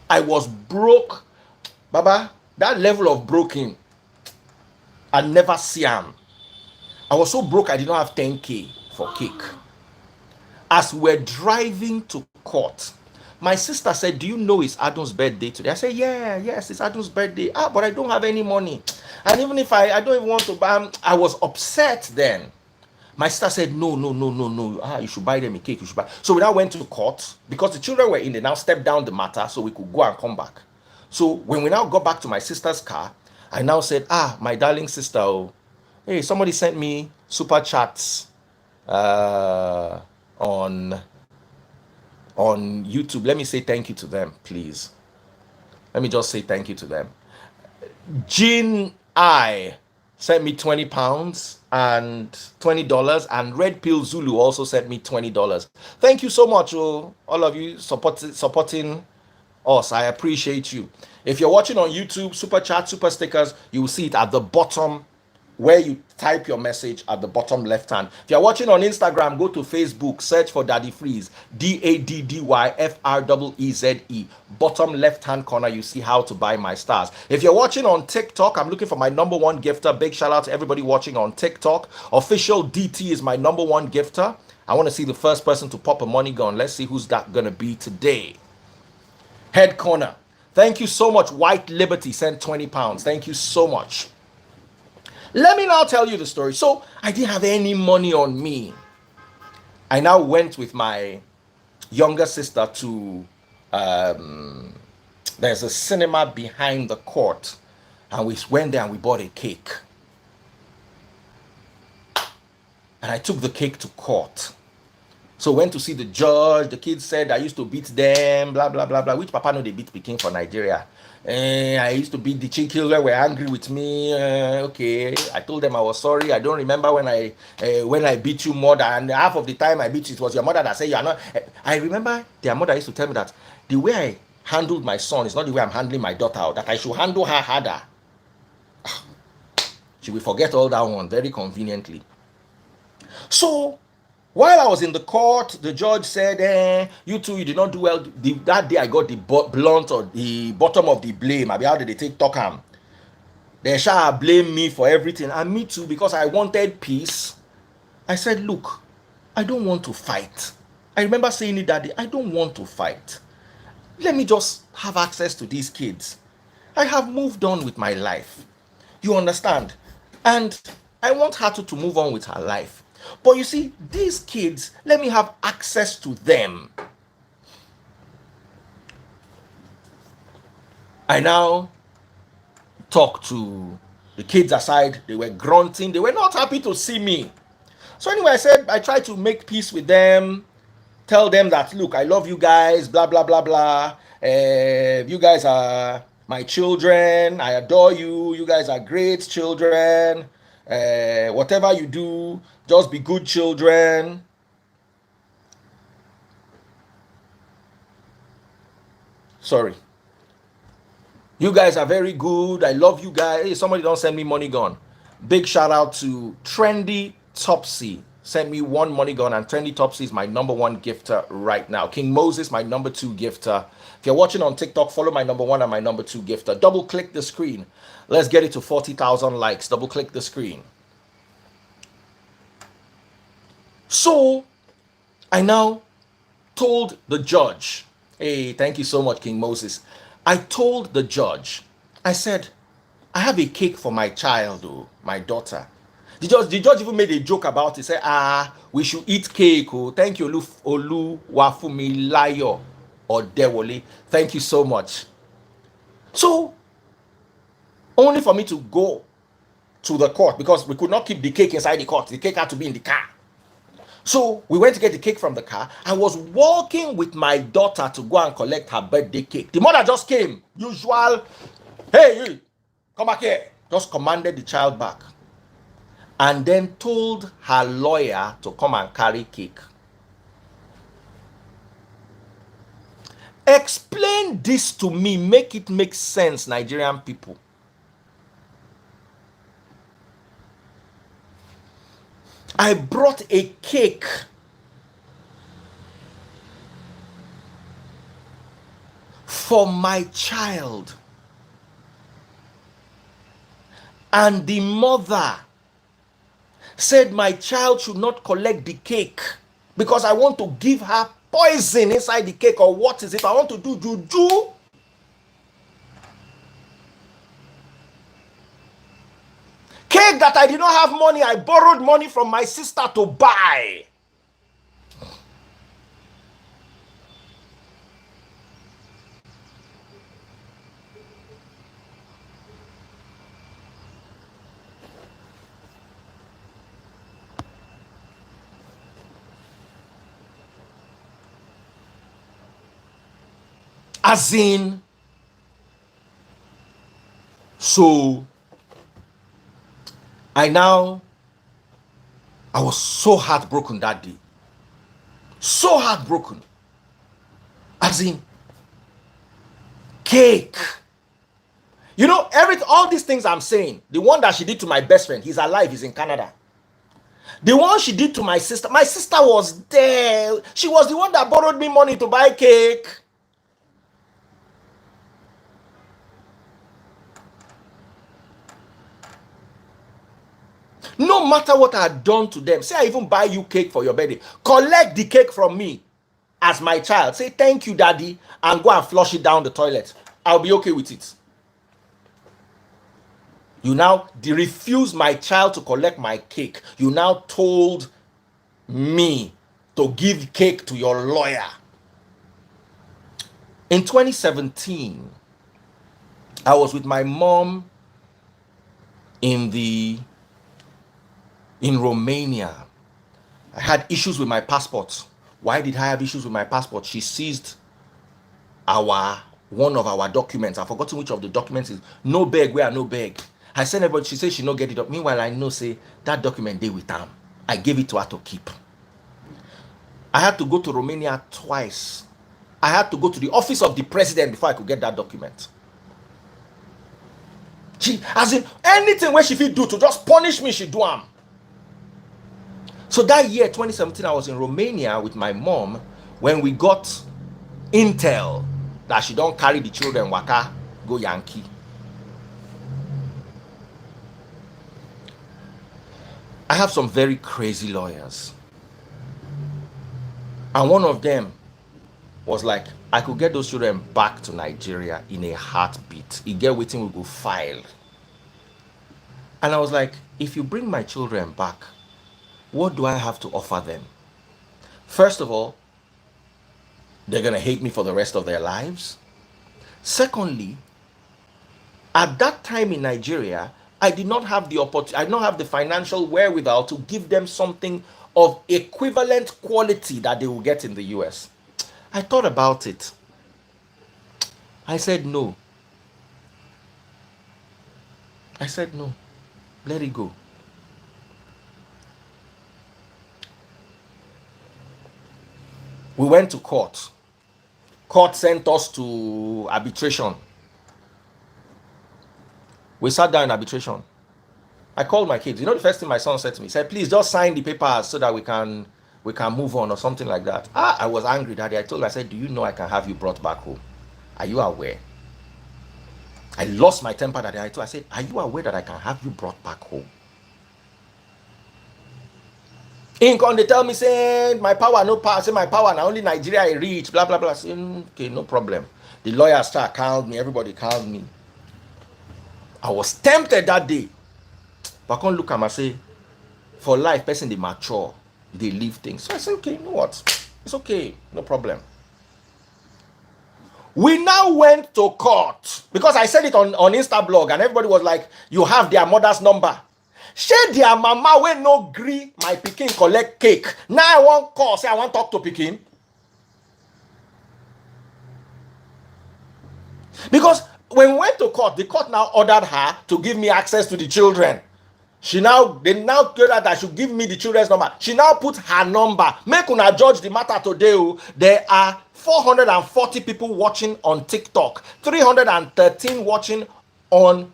Speaker 1: I was broke. Baba, that level of broken, I never see him. I was so broke I did not have 10K for cake. As we were driving to court, my sister said, "Do you know it's Adam's birthday today?" I said, "Yes, it's Adam's birthday." But I don't have any money. And even if I don't even want to buy, I was upset then. My sister said, "No. You should buy them a cake. You should buy." So we now went to court because the children were in. They now stepped down the matter so we could go and come back. So when we now got back to my sister's car, I now said, "My darling sister, oh, hey, somebody sent me super chats on YouTube. Let me say thank you to them, please. Let me just say thank you to them. Jean I sent me £20 and $20, and Red Pill Zulu also sent me $20. Thank you so much, all of you supporting us. I appreciate you. If you're watching on YouTube, super chat, super stickers, you will see it at the bottom where you type your message at the bottom left hand. If you're watching on Instagram, go to Facebook, search for Daddy Freeze, DADDYFREEZE. Bottom left hand corner, you see how to buy my stars. If you're watching on TikTok, I'm looking for my number one gifter. Big shout out to everybody watching on TikTok. Official DT is my number one gifter. I want to see the first person to pop a money gun. Let's see who's that gonna be today. Head corner. Thank you so much. White Liberty sent £20. Thank you so much. Let me now tell you the story. So I didn't have any money on me. I now went with my younger sister to there's a cinema behind the court, and we went there and we bought a cake. And I took the cake to court. So went to see the judge. The kids said I used to beat them, blah blah blah blah. Which papa know they beat Peking for Nigeria? I used to beat the children were angry with me. Okay, I told them I was sorry. I don't remember when I beat you more than half of the time I beat you. It was your mother that said you are not. I remember their mother used to tell me that the way I handled my son is not the way I'm handling my daughter. That I should handle her harder. She will forget all that one very conveniently. So while I was in the court, the judge said, you two, you did not do well. That day I got the blunt or the bottom of the blame. I mean, how did they take Tockham? They shall blame me for everything. And me too, because I wanted peace. I said, look, I don't want to fight. I remember saying it that day. I don't want to fight. Let me just have access to these kids. I have moved on with my life. You understand? And I want her to move on with her life. But you see, these kids, let me have access to them. I now talk to the kids aside. They were grunting. They were not happy to see me. So anyway, I said I tried to make peace with them. Tell them that, look, I love you guys, blah, blah, blah, blah. You guys are my children. I adore you. You guys are great children. Whatever you do, just be good children. Sorry. You guys are very good. I love you guys. Hey, somebody don't send me money gun. Big shout out to Trendy Topsy. Sent me one money gun, and Trendy Topsy is my number one gifter right now. King Moses, my number two gifter. If you're watching on TikTok, follow my number one and my number two gifter. Double click the screen. Let's get it to 40,000 likes. Double click the screen. So I now told the judge, hey, thank you so much, King Moses. I told the judge, I said, I have a cake for my child, oh, my daughter. The judge even made a joke about it. Said, we should eat cake. Oh, thank you, Olu Wafumilayo or Dewole. Thank you so much. So, only for me to go to the court because we could not keep the cake inside the court. The cake had to be in the car. So we went to get the cake from the car. I was walking with my daughter to go and collect her birthday cake. The mother just came. Usual, hey, come back here. Just commanded the child back. And then told her lawyer to come and carry cake. Explain this to me. Make it make sense, Nigerian people. I brought a cake for my child. And the mother said my child should not collect the cake because I want to give her poison inside the cake, or what is it? I want to do juju. Cake that I did not have money, I borrowed money from my sister to buy. As in, so I was so heartbroken that day. So heartbroken. As in, cake. You know, all these things I'm saying, the one that she did to my best friend, he's alive, he's in Canada. The one she did to my sister was there. She was the one that borrowed me money to buy cake. No matter what I had done to them, say I even buy you cake for your birthday, collect the cake from me as my child. Say thank you, daddy, and go and flush it down the toilet. I'll be okay with it. You now refuse my child to collect my cake. You now told me to give cake to your lawyer. In 2017, I was with my mom in Romania. I had issues with my passport. Why did I have issues with my passport? She seized our one of our documents. I've forgotten which of the documents is. No beg, where no beg. I sent everybody, she said she no get it up. Meanwhile, I know say that document they with them. I gave it to her to keep. I had to go to Romania twice. I had to go to the office of the president before I could get that document. She, as in anything where she fit do to just punish me, she do am. So that year, 2017, I was in Romania with my mom when we got intel that she don't carry the children waka go Yankee. I have some very crazy lawyers. And one of them was like, I could get those children back to Nigeria in a heartbeat. He get waiting, we go file. And I was like, if you bring my children back, what do I have to offer them? First of all, they're going to hate me for the rest of their lives. Secondly, at that time in Nigeria, I did not have the opportunity, I did not have the financial wherewithal to give them something of equivalent quality that they will get in the US. I thought about it. I said no. I said no. Let it go. We went to court. Court sent us to arbitration. We sat down in arbitration. I called my kids. You know the first thing my son said to me? He said, please just sign the papers so that we can move on or something like that. I was angry, Daddy. I told him, I said, do you know I can have you brought back home? Are you aware? I lost my temper that day. I said, are you aware that I can have you brought back home? Income, they tell me, say, my power, no power. Say, my power, now only Nigeria I reach, blah, blah, blah. Say, okay, no problem. The lawyer start calmed me. Everybody calmed me. I was tempted that day. But I can't look at him and say, for life, person, they mature. They leave things. So I said, okay, you know what? It's okay. No problem. We now went to court because I said it on Instablog and everybody was like, you have their mother's number. Share their mama when no gree my pikin collect cake. Now I want call, say I want talk to pikin. Because when we went to court, the court now ordered her to give me access to the children. They now told her that I should give me the children's number. She now put her number. Make una judge the matter today. There are 440 people watching on TikTok, 313 watching on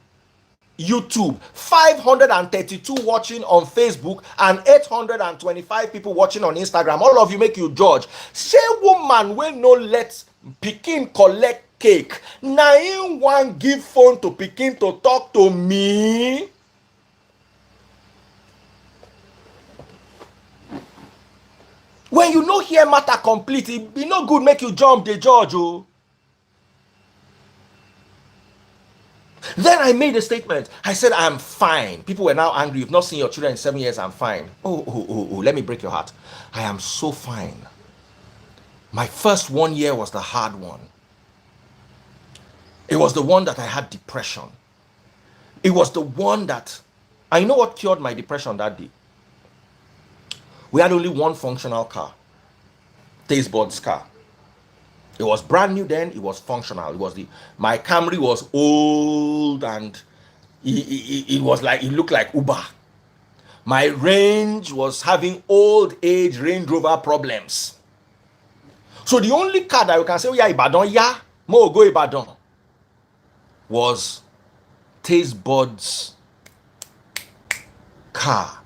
Speaker 1: YouTube, 532 watching on Facebook, and 825 people watching on Instagram. All of you make you judge. Say woman will no let pikin collect cake. Na in one give phone to pikin to talk to me. When you no hear matter complete, it be no good make you jump the judge. Oh. Then I made a statement. I said, I'm fine. People were now angry. You've not seen your children in 7 years. I'm fine. Oh, let me break your heart. I am so fine. My first 1 year was the hard one. It was the one that I had depression. It was the one that, I know what cured my depression that day. We had only one functional car. Taste Bud's car. It was brand new then. It was functional. It was my Camry was old and it was like, it looked like Uber. My Range was having old age Range Rover problems. So the only car that you can say, oh yeah, Ibadan, yeah, mo go Ibadan, was Taste Bud's car.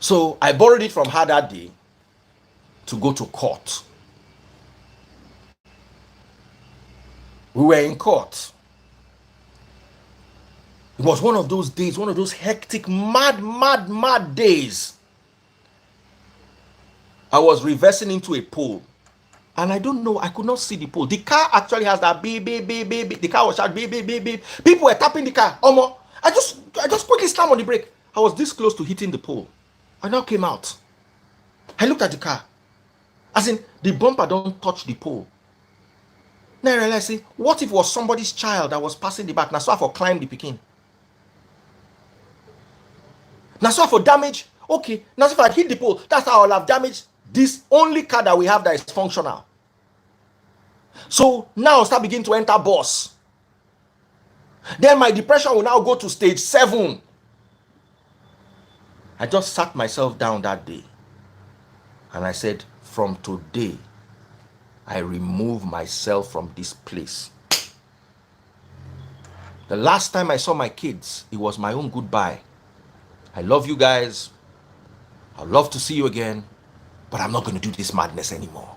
Speaker 1: So I borrowed it from her that day to go to court. We were in court. It was one of those days, one of those hectic, mad days. I was reversing into a pole. And I don't know, I could not see the pole. The car actually has that beep, beep, beep, beep, beep. The car was shouting beep, beep, beep, beep. People were tapping the car. Omo, I just quickly slammed on the brake. I was this close to hitting the pole. I now came out. I looked at the car. As in, the bumper don't touch the pole. Now I realized, say, what if it was somebody's child that was passing the back? Now so I for climb the pikin. Now so I for damage Okay, now if I hit the pole, that's how I'll have damaged this only car that we have that is functional. So now I'll start beginning to enter boss. Then my depression will now go to stage 7. I just sat myself down that day and I said, from today, I remove myself from this place. The last time I saw my kids, it was my own goodbye. I love you guys. I'd love to see you again, but I'm not going to do this madness anymore.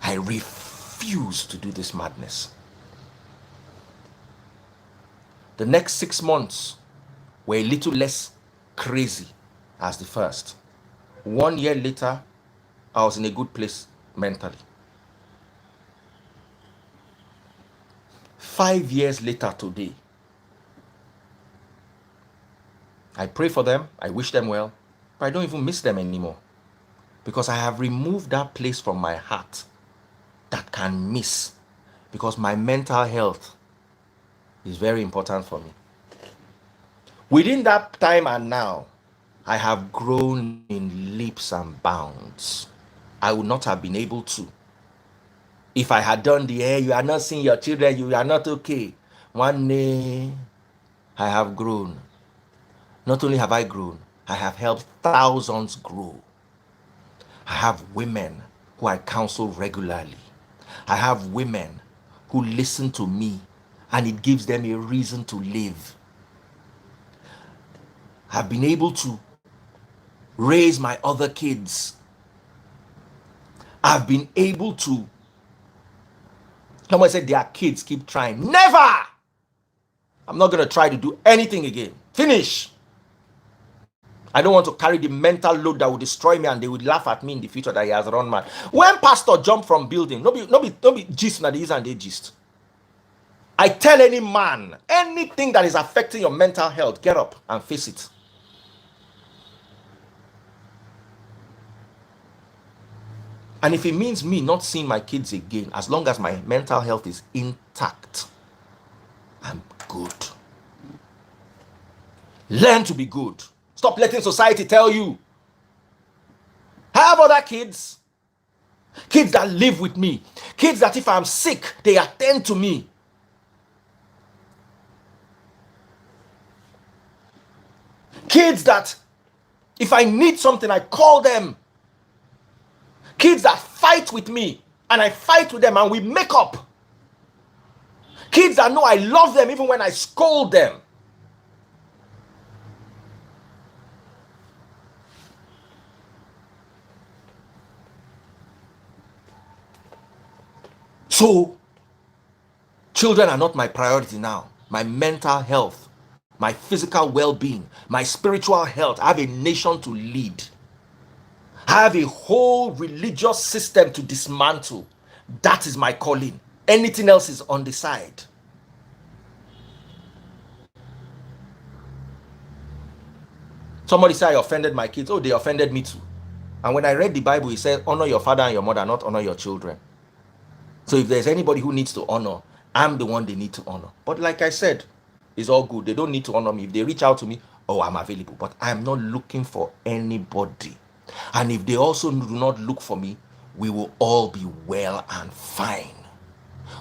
Speaker 1: I refuse to do this madness. The next 6 months were a little less crazy as the first. 1 year later, I was in a good place mentally. 5 years later today, I pray for them, I wish them well, but I don't even miss them anymore because I have removed that place from my heart that can miss, because my mental health is very important for me. Within that time and now, I have grown in leaps and bounds. I would not have been able to if I had done the you are not seeing your children, you are not okay. One day, I have grown. Not only have I grown, I have helped thousands grow. I have women who I counsel regularly. I have women who listen to me and it gives them a reason to live. I've been able to raise my other kids. I've been able to. Someone said their kids keep trying. Never! I'm not going to try to do anything again. Finish. I don't want to carry the mental load that will destroy me and they would laugh at me in the future that he has run mad. When pastor jump from building, no be gist na the is and they gist. I tell any man, anything that is affecting your mental health, get up and face it. And if it means me not seeing my kids again, as long as my mental health is intact, I'm good. Learn to be good. Stop letting society tell you. I have other kids. Kids that live with me. Kids that if I'm sick, they attend to me. Kids that if I need something, I call them. Kids that fight with me and I fight with them and we make up. Kids that know I love them even when I scold them. So, children are not my priority now. My mental health, my physical well-being, my spiritual health. I have a nation to lead. I have a whole religious system to dismantle. That is my calling. Anything else is on the side. Somebody said I offended my kids. Oh, they offended me too. And when I read the Bible, it said, honor your father and your mother, not honor your children. So if there's anybody who needs to honor, I'm the one they need to honor. But like I said, it's all good. They don't need to honor me. If they reach out to me, oh, I'm available. But I'm not looking for anybody. And if they also do not look for me, we will all be well and fine.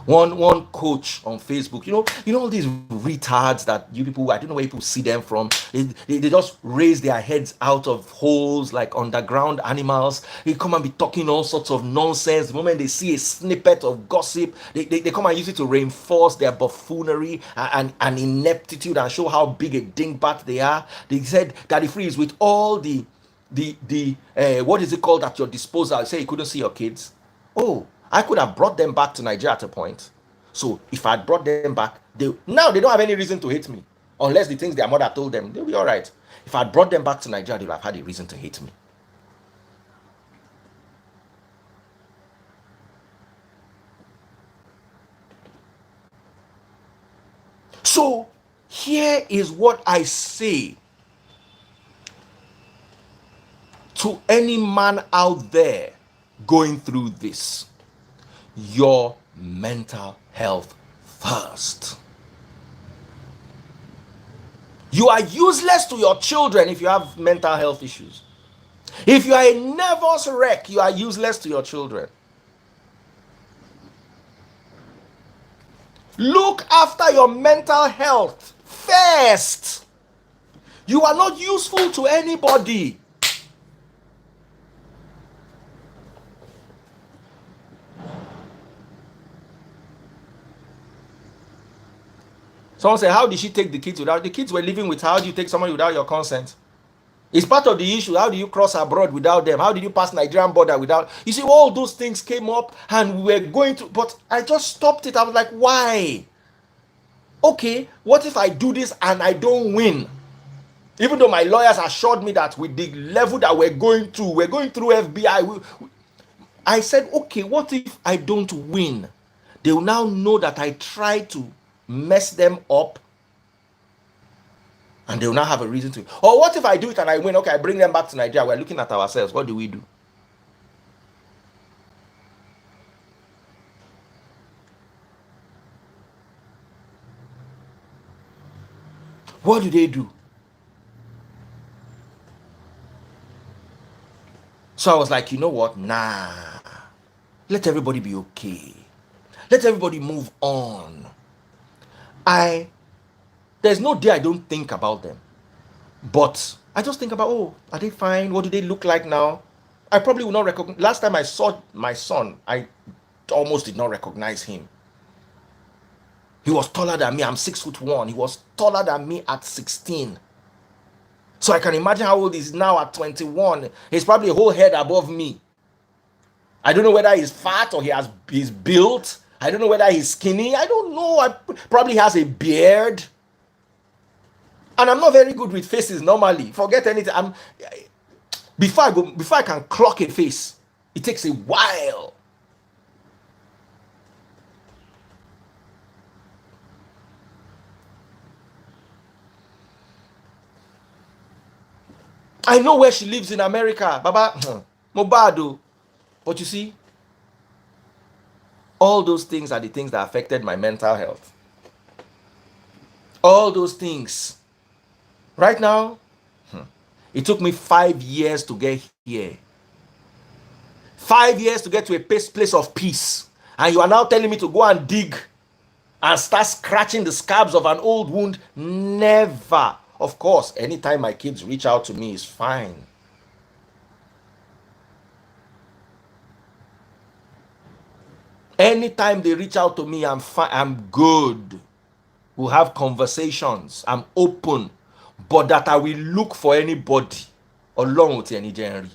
Speaker 1: One coach on Facebook, you know all these retards that you people, I don't know where people see them from. They just raise their heads out of holes like underground animals. They come and be talking all sorts of nonsense. The moment they see a snippet of gossip, they come and use it to reinforce their buffoonery and ineptitude and show how big a dingbat they are. They said Daddy Freeze with all the what is it called at your disposal. Say you couldn't see your kids. Oh, I could have brought them back to Nigeria at a point. So if I had brought them back, now they don't have any reason to hate me. Unless the things their mother told them, they'll be all right. If I had brought them back to Nigeria, they'll have had a reason to hate me. So here is what I say to any man out there going through this. Your mental health first. You are useless to your children if you have mental health issues. If you are a nervous wreck, you are useless to your children. Look after your mental health first. You are not useful to anybody. Someone said, how did she take the kids without? The kids were living with her. How do you take someone without your consent? It's part of the issue. How do you cross abroad without them? How did you pass Nigerian border without? You see, all those things came up and we were going to, but I just stopped it. I was like, why? Okay, what if I do this and I don't win? Even though my lawyers assured me that with the level that we're going through FBI, I said, okay, what if I don't win? They will now know that I tried to mess them up and they will now have a reason to. Or what if I do it and I win? Okay, I bring them back to Nigeria. We're looking at ourselves. What do we do? What do they do? So I was like, you know what? Nah. Let everybody be okay. Let everybody move on. There's no day I don't think about them. But I just think about, oh, are they fine? What do they look like now? I probably will not recognize. Last time I saw my son, I almost did not recognize him. He was taller than me. I'm 6'1". He was taller than me at 16. So I can imagine how old he is now at 21. He's probably a whole head above me. I don't know whether he's fat or he's built. I don't know whether he's skinny. I don't know. I probably has a beard. And I'm not very good with faces normally. Forget anything. Before I can clock a face, it takes a while. I know where she lives in America, Baba Mobado. But you see, all those things are the things that affected my mental health. All those things. Right now, it took me 5 years to get here. 5 years to get to a place of peace. And you are now telling me to go and dig and start scratching the scabs of an old wound? Never. Of course, anytime my kids reach out to me is fine. Anytime they reach out to me, I'm fine. I'm good. We'll have conversations. I'm open. But that I will look for anybody along with any January.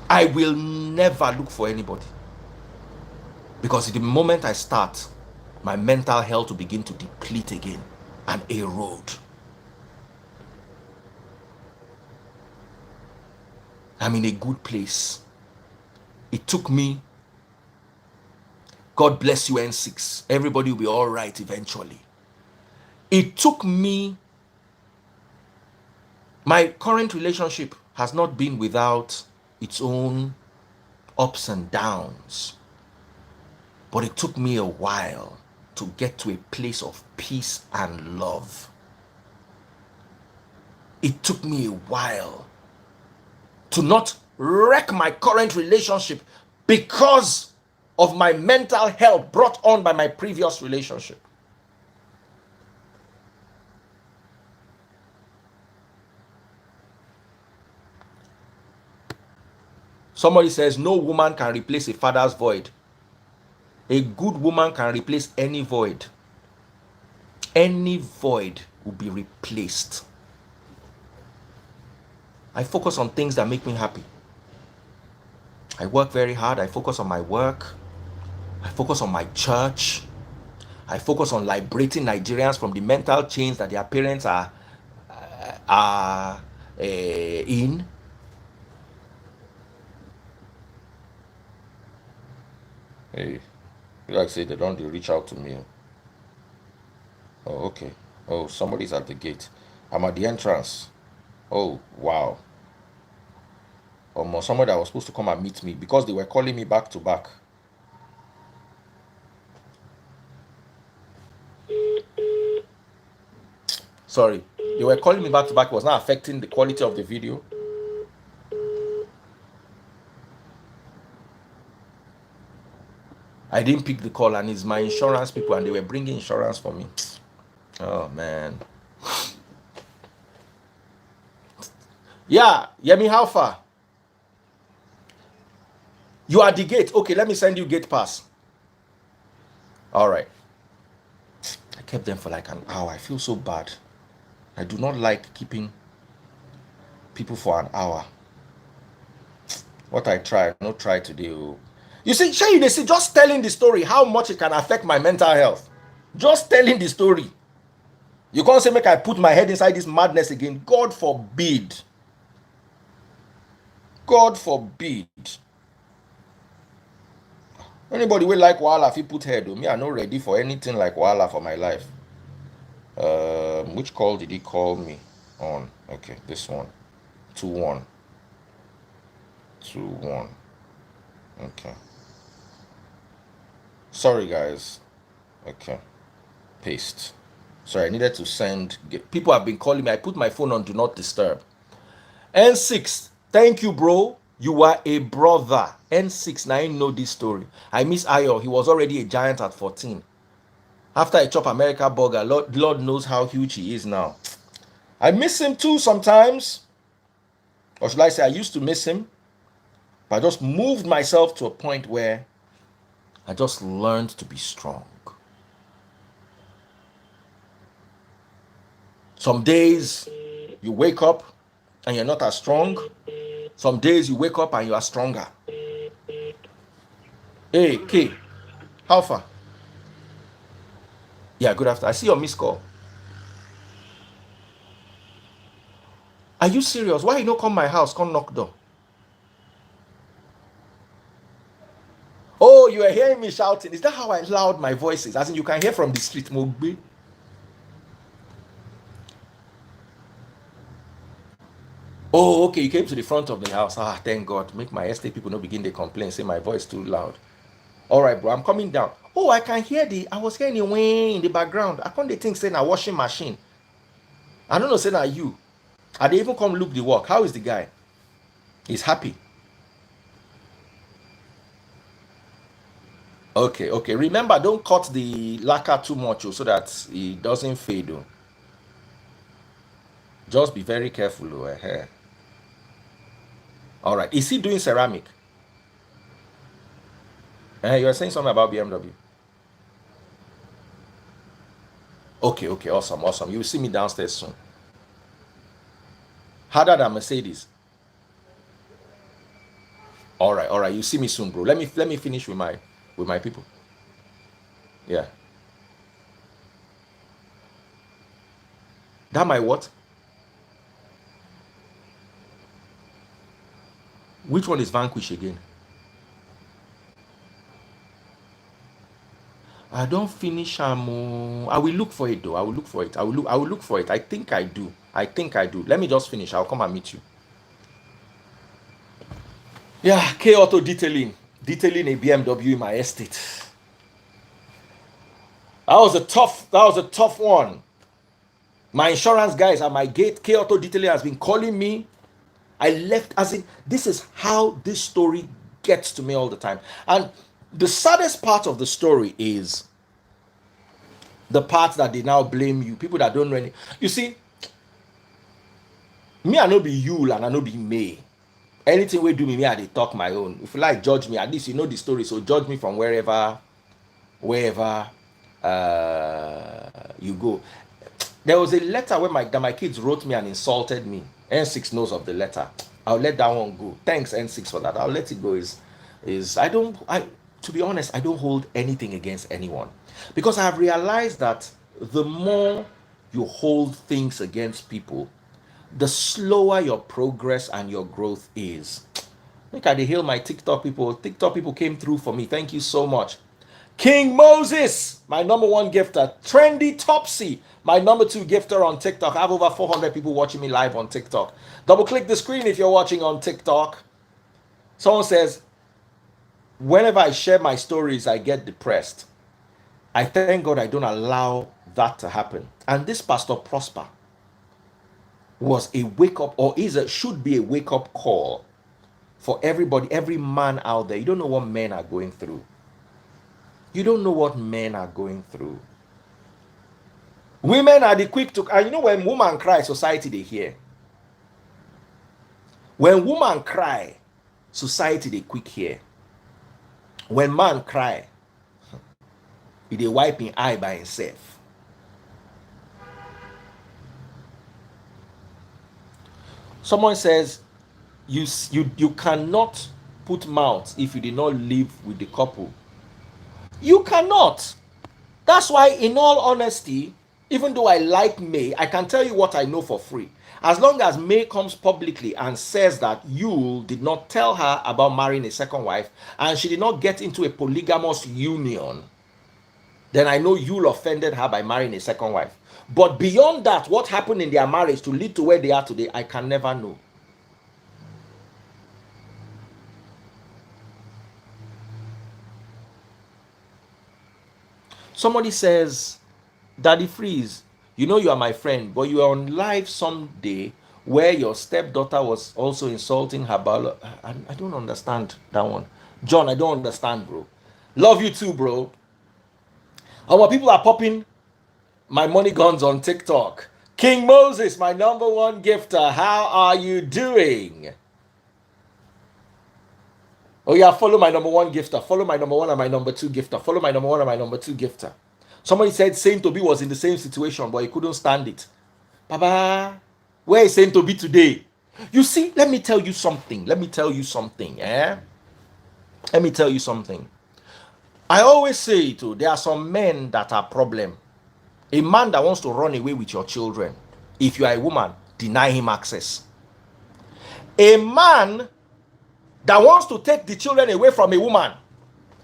Speaker 1: I will never look for anybody. Because the moment I start, my mental health will begin to deplete again and erode. I'm in a good place. It took me, God bless you, N6. Everybody will be all right eventually. It took me, my current relationship has not been without its own ups and downs. But it took me a while to get to a place of peace and love. It took me a while to not wreck my current relationship because of my mental health brought on by my previous relationship. Somebody says no woman can replace a father's void. A good woman can replace any void. Any void will be replaced. I focus on things that make me happy. I work very hard. I focus on my work. I focus on my church. I focus on liberating Nigerians from the mental chains that their parents are in. Hey, like I say, they don't reach out to me. Oh, okay. Oh, somebody's at the gate. I'm at the entrance. Oh, wow. Somebody that was supposed to come and meet me because they were calling me back to back. Sorry. They were calling me back to back. It was not affecting the quality of the video. I didn't pick the call, and it's my insurance people, and they were bringing insurance for me. Oh man. Yeah, Yemi, how far? You are the gate. Okay, let me send you gate pass. All right. I kept them for like an hour. I feel so bad. I do not like keeping people for an hour. What I try, not try to do. You see, Shay, they see just telling the story, how much it can affect my mental health. Just telling the story. You can't say, make I put my head inside this madness again. God forbid. God forbid. Anybody will like Wahala if you put head, me, I'm not ready for anything like Wahala for my life. Which call did he call me on? Okay, this one. 2-1. 2-1. Okay. Sorry, guys. Okay. Paste. Sorry, I needed to send. People have been calling me. I put my phone on do not disturb. N6. Thank you, bro. You are a brother. N6. Now I know this story. I miss Ayo. He was already a giant at 14. After I chop America burger, Lord knows how huge he is now. I miss him too sometimes. Or should I say, I used to miss him. But I just moved myself to a point where I just learned to be strong. Some days you wake up and you're not as strong. Some days you wake up and you are stronger. Hey, K, how far? Yeah, good afternoon. I see your missed call. Are you serious? Why you not come my house? Come knock door. Oh, you are hearing me shouting. Is that how I loud my voice is? As in you can hear from the street. Mogbe. Oh, okay. You came to the front of the house. Ah, thank God. Make my estate people not begin to complain. Say my voice too loud. All right, bro. I'm coming down. Oh, I can hear I was hearing the wind in the background. I can't think say na washing machine. I don't know say na you. I they even come look the work. How is the guy? He's happy. Okay, okay. Remember, don't cut the lacquer too much so that it doesn't fade. Just be very careful. All right. Is he doing ceramic? You were saying something about BMW. Okay, okay. Awesome, awesome. You'll see me downstairs soon. Harder than Mercedes. All right, all right. You see me soon, bro. Let me finish with my people. Yeah. That my what? Which one is Vanquish again? I don't finish. I will look for it though. I will look for it. I will look for it. I think I do. I think I do. Let me just finish. I'll come and meet you. Yeah, K Auto detailing. Detailing a BMW in my estate. That was a tough one. My insurance guys at my gate, K Auto detailing has been calling me. I left as in this is how this story gets to me all the time. And the saddest part of the story is the part that they now blame you. People that don't really. You see, me I no be you and I no be me. Anything we do me, I they talk my own. If you like judge me, at least you know the story. So judge me from wherever you go. There was a letter where my kids wrote me and insulted me. N6 knows of the letter. I'll let that one go. Thanks N6 for that. I'll let it go. Is I to be honest, I don't hold anything against anyone because I have realized that the more you hold things against people, the slower your progress and your growth is. Look at the hill, my TikTok people. TikTok people came through for me. Thank you so much. King Moses, my number one gifter. Trendy Topsy, my number two gifter on TikTok. I have over 400 people watching me live on TikTok. Double click the screen if you're watching on TikTok. Someone says, whenever I share my stories, I get depressed. I thank God I don't allow that to happen. And this Pastor Prosper, was a wake up, or should be a wake up call for everybody, every man out there. You don't know what men are going through. You don't know what men are going through. Women are the quick to, and you know, when woman cry, society they hear. When woman cry, society they quick hear. When man cry, he dey wipe him eye by himself. Someone says you cannot put mouth if you did not live with the couple. You cannot. That's why, in all honesty, even though I like May, I can tell you what I know for free. As long as May comes publicly and says that you did not tell her about marrying a second wife and she did not get into a polygamous union, then I know you'll offended her by marrying a second wife. But beyond that, what happened in their marriage to lead to where they are today, I can never know. Somebody says, Daddy Freeze, you know you are my friend, but you are on live someday where your stepdaughter was also insulting her biology. I don't understand that one. John, I don't understand, bro. Love you too, bro. Our people are popping my money guns on TikTok. King Moses, my number one gifter, how are you doing? Oh yeah, follow my number one gifter. Follow my number one and my number two gifter. Follow my number one and my number two gifter. Somebody said Saint Toby was in the same situation, but he couldn't stand it. Baba, where is Saint Toby today? You see, let me tell you something. Let me tell you something. Let me tell you something. I always say too, there are some men that are problem. A man that wants to run away with your children, if you are a woman, deny him access. A man that wants to take the children away from a woman,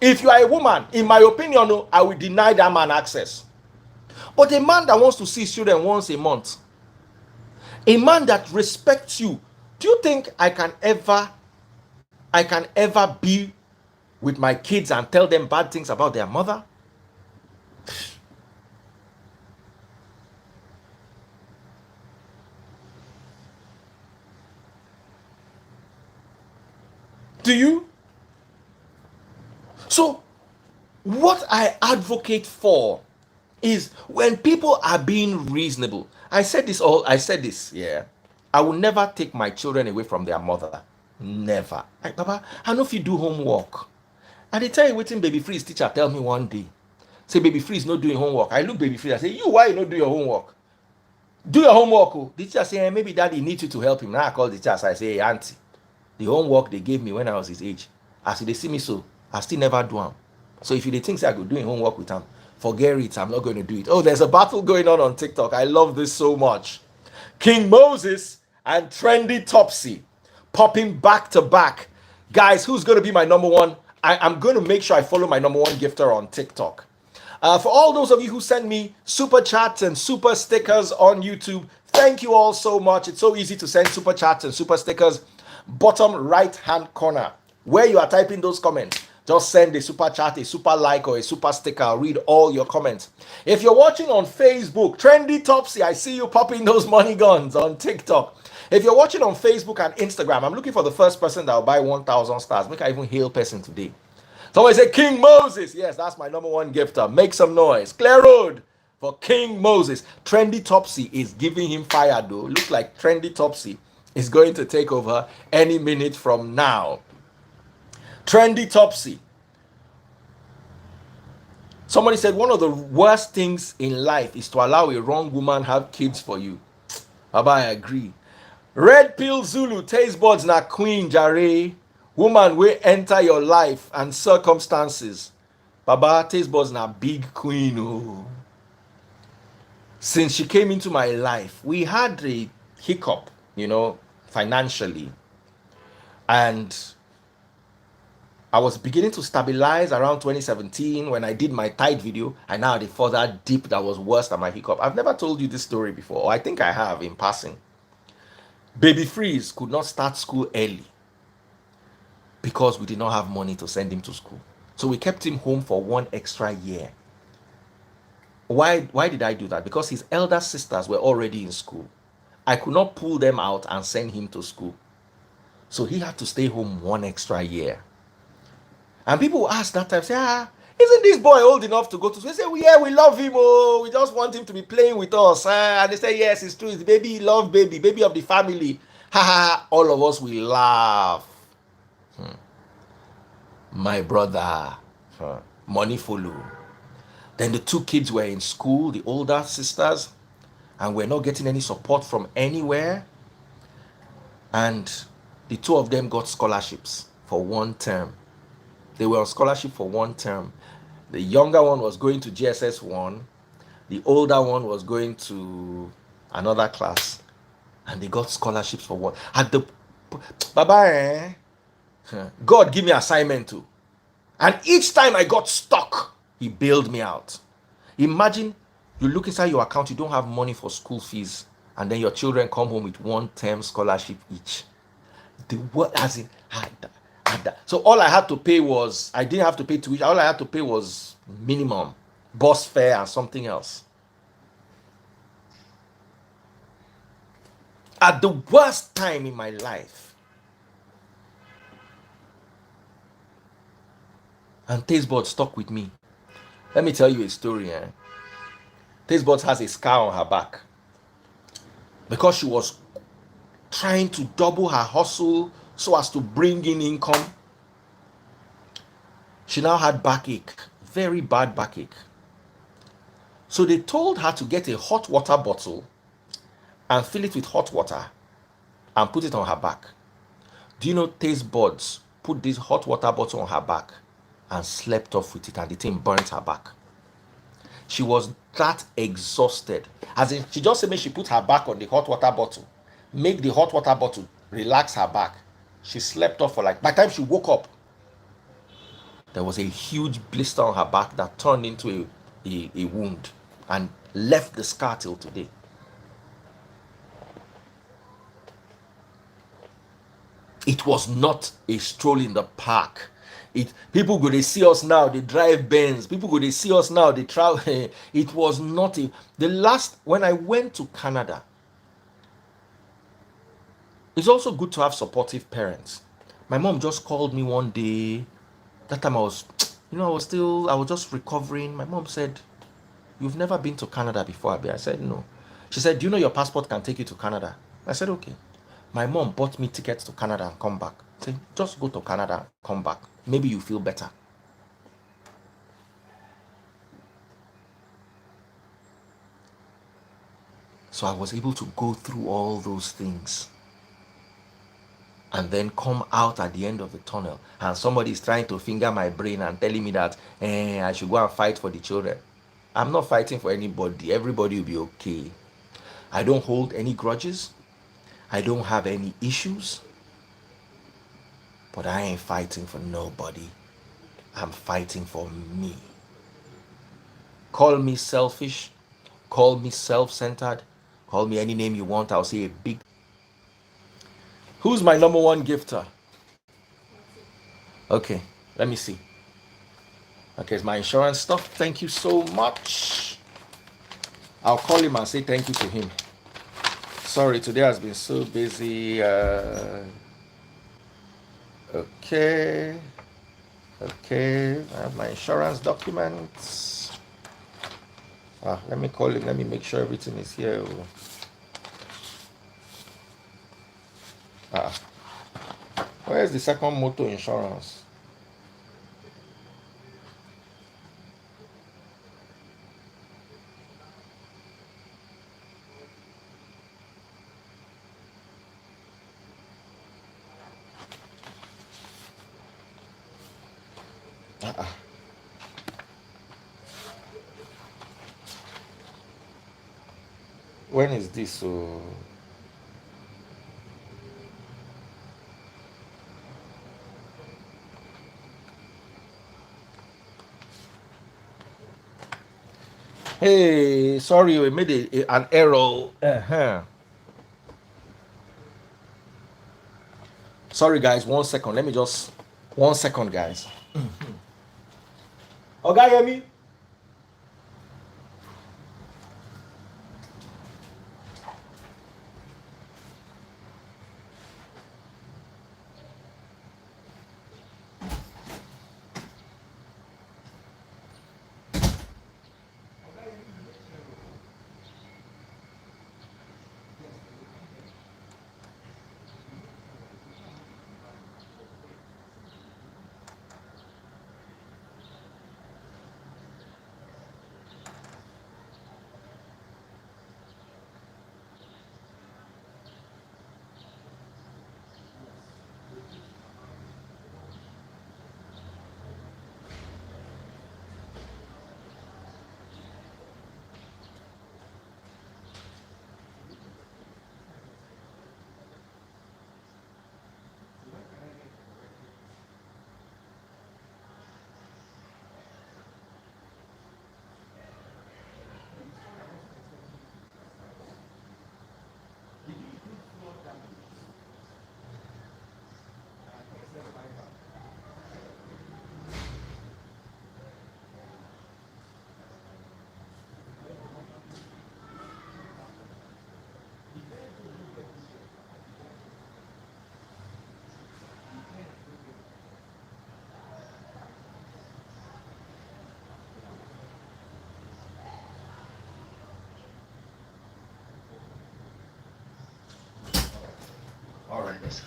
Speaker 1: if you are a woman, in my opinion, I will deny that man access. But a man that wants to see his children once a month, a man that respects you, do you think I can ever be with my kids and tell them bad things about their mother? Do you? So what I advocate for is when people are being reasonable. I said this, yeah. I will never take my children away from their mother. Never. Like, Papa, I know if you do homework. And they tell you waiting baby freeze teacher tell me one day. Say baby freeze not doing homework. I look baby freeze, I say, you why you not do your homework? Do your homework. Oh. The teacher say, maybe daddy needs you to help him. Now I call the teacher, so I say, hey, auntie, the homework they gave me when I was his age, as they see me so, I still never do them. So if you think I go doing homework with him, forget it, I'm not going to do it. Oh, there's a battle going on TikTok. I love this so much. King Moses and Trendy Topsy popping back to back. Guys, who's going to be my number one? I'm going to make sure I follow my number one gifter on TikTok. For all those of you who send me super chats and super stickers on YouTube, thank you all so much. It's so easy to send super chats and super stickers. Bottom right hand corner where you are typing those comments, just send a super chat, a super like, or a super sticker. I'll read all your comments. If you're watching on Facebook, Trendy Topsy, I see you popping those money guns on TikTok. If you're watching on Facebook and Instagram, I'm looking for the first person that will buy 1,000 stars. Make I even hail person today. Somebody say King Moses. Yes, that's my number one gifter. Make some noise. Clear road for King Moses. Trendy Topsy is giving him fire though. Looks like Trendy Topsy is going to take over any minute from now. Trendy Topsy. Somebody said one of the worst things in life is to allow a wrong woman have kids for you. Baba, I agree. Red Pill Zulu, taste buds na queen jare. Woman will enter your life and circumstances. Baba, taste buds na big queen. Oh. Since she came into my life, we had a hiccup, financially. And I was beginning to stabilize around 2017 when I did my tide video. I now had a further dip that was worse than my hiccup. I've never told you this story before, or I think I have in passing. Baby Freeze could not start school early because we did not have money to send him to school. So we kept him home for 1 extra year. Why did I do that? Because his elder sisters were already in school. I could not pull them out and send him to school. So he had to stay home 1 extra year. And people will ask that time, say, isn't this boy old enough to go to school? They say, well, yeah, we love him. Oh, we just want him to be playing with us. And they say, yes, it's true. It's baby, love baby, baby of the family. Ha ha. All of us will laugh. My brother. Money follow. Then the two kids were in school, the older sisters, and we're not getting any support from anywhere. And the two of them got scholarships for 1 term. They were on scholarship for 1 term. The younger one was going to GSS 1, the older one was going to another class, and they got scholarships for one. At the Baba, God give me assignment too. And each time I got stuck, He bailed me out. Imagine you look inside your account, you don't have money for school fees, and then your children come home with 1 term scholarship each. The word as in had that. So all I had to pay was, I didn't have to pay tuition. All I had to pay was minimum bus fare and something else. At the worst time in my life, and Taste Bud stuck with me. Let me tell you a story. Taste Bud has a scar on her back because she was trying to double her hustle so as to bring in income. She now had backache, very bad backache. So they told her to get a hot water bottle and fill it with hot water and put it on her back. Do you know Taste Buds put this hot water bottle on her back and slept off with it, and the thing burnt her back? She was that exhausted. As in, she just said, make she put her back on the hot water bottle, make the hot water bottle relax her back. She slept off for like, by the time she woke up, there was a huge blister on her back that turned into a wound and left the scar till today. It was not a stroll in the park. People go, they see us now, they drive Benz. People go, they see us now, they travel. It was not the last, when I went to Canada, it's also good to have supportive parents. My mom just called me one day. That time I was, I was just recovering. My mom said, you've never been to Canada before, Abi? I said, no. She said, do you know your passport can take you to Canada? I said, okay. My mom bought me tickets to Canada and come back. Say, just go to Canada, come back. Maybe you feel better. So I was able to go through all those things and then come out at the end of the tunnel. And somebody is trying to finger my brain and telling me that I should go and fight for the children. I'm not fighting for anybody. Everybody will be okay. I don't hold any grudges. I don't have any issues. But I ain't fighting for nobody. I'm fighting for me. Call me selfish. Call me self-centered. Call me any name you want. I'll say a big. Who's my number one gifter? Okay, let me see. Okay, it's my insurance stuff. Thank you so much. I'll call him and say thank you to him. Sorry, today has been so busy. Okay. Okay, I have my insurance documents. Let me call him. Let me make sure everything is here. Where's the second motor insurance? When is this? So hey, sorry, we made an error. Sorry, guys. 1 second. Let me just 1 second, guys. Okay, hear me? All right.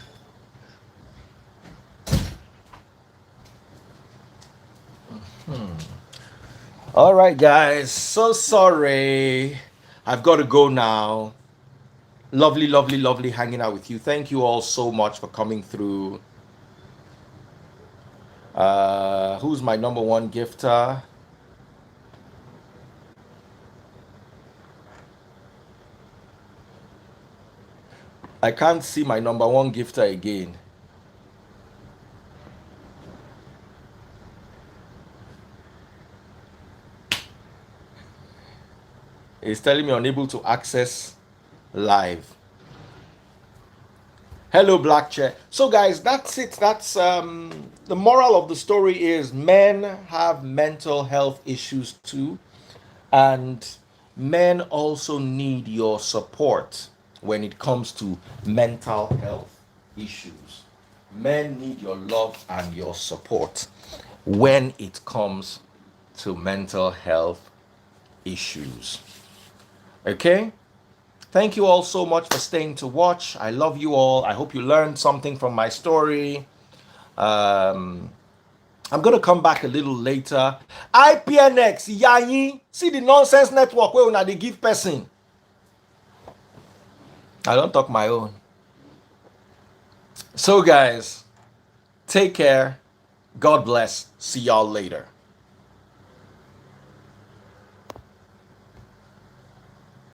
Speaker 1: All right, guys. So sorry. I've got to go now. Lovely, lovely, lovely hanging out with you. Thank you all so much for coming through. Who's my number one gifter? I can't see my number one gifter again. It's telling me unable to access live. Hello, Black Chair. So, guys, that's it. That's the moral of the story is men have mental health issues too, and men also need your support when it comes to mental health issues. Men need your love and your support when it comes to mental health issues. Okay? Thank you all so much for staying to watch. I love you all. I hope you learned something from my story. Um, I'm gonna come back a little later. IPNX, Yayi, see the nonsense network where una dey give person. I don't talk my own. So guys, take care. God bless. See y'all later.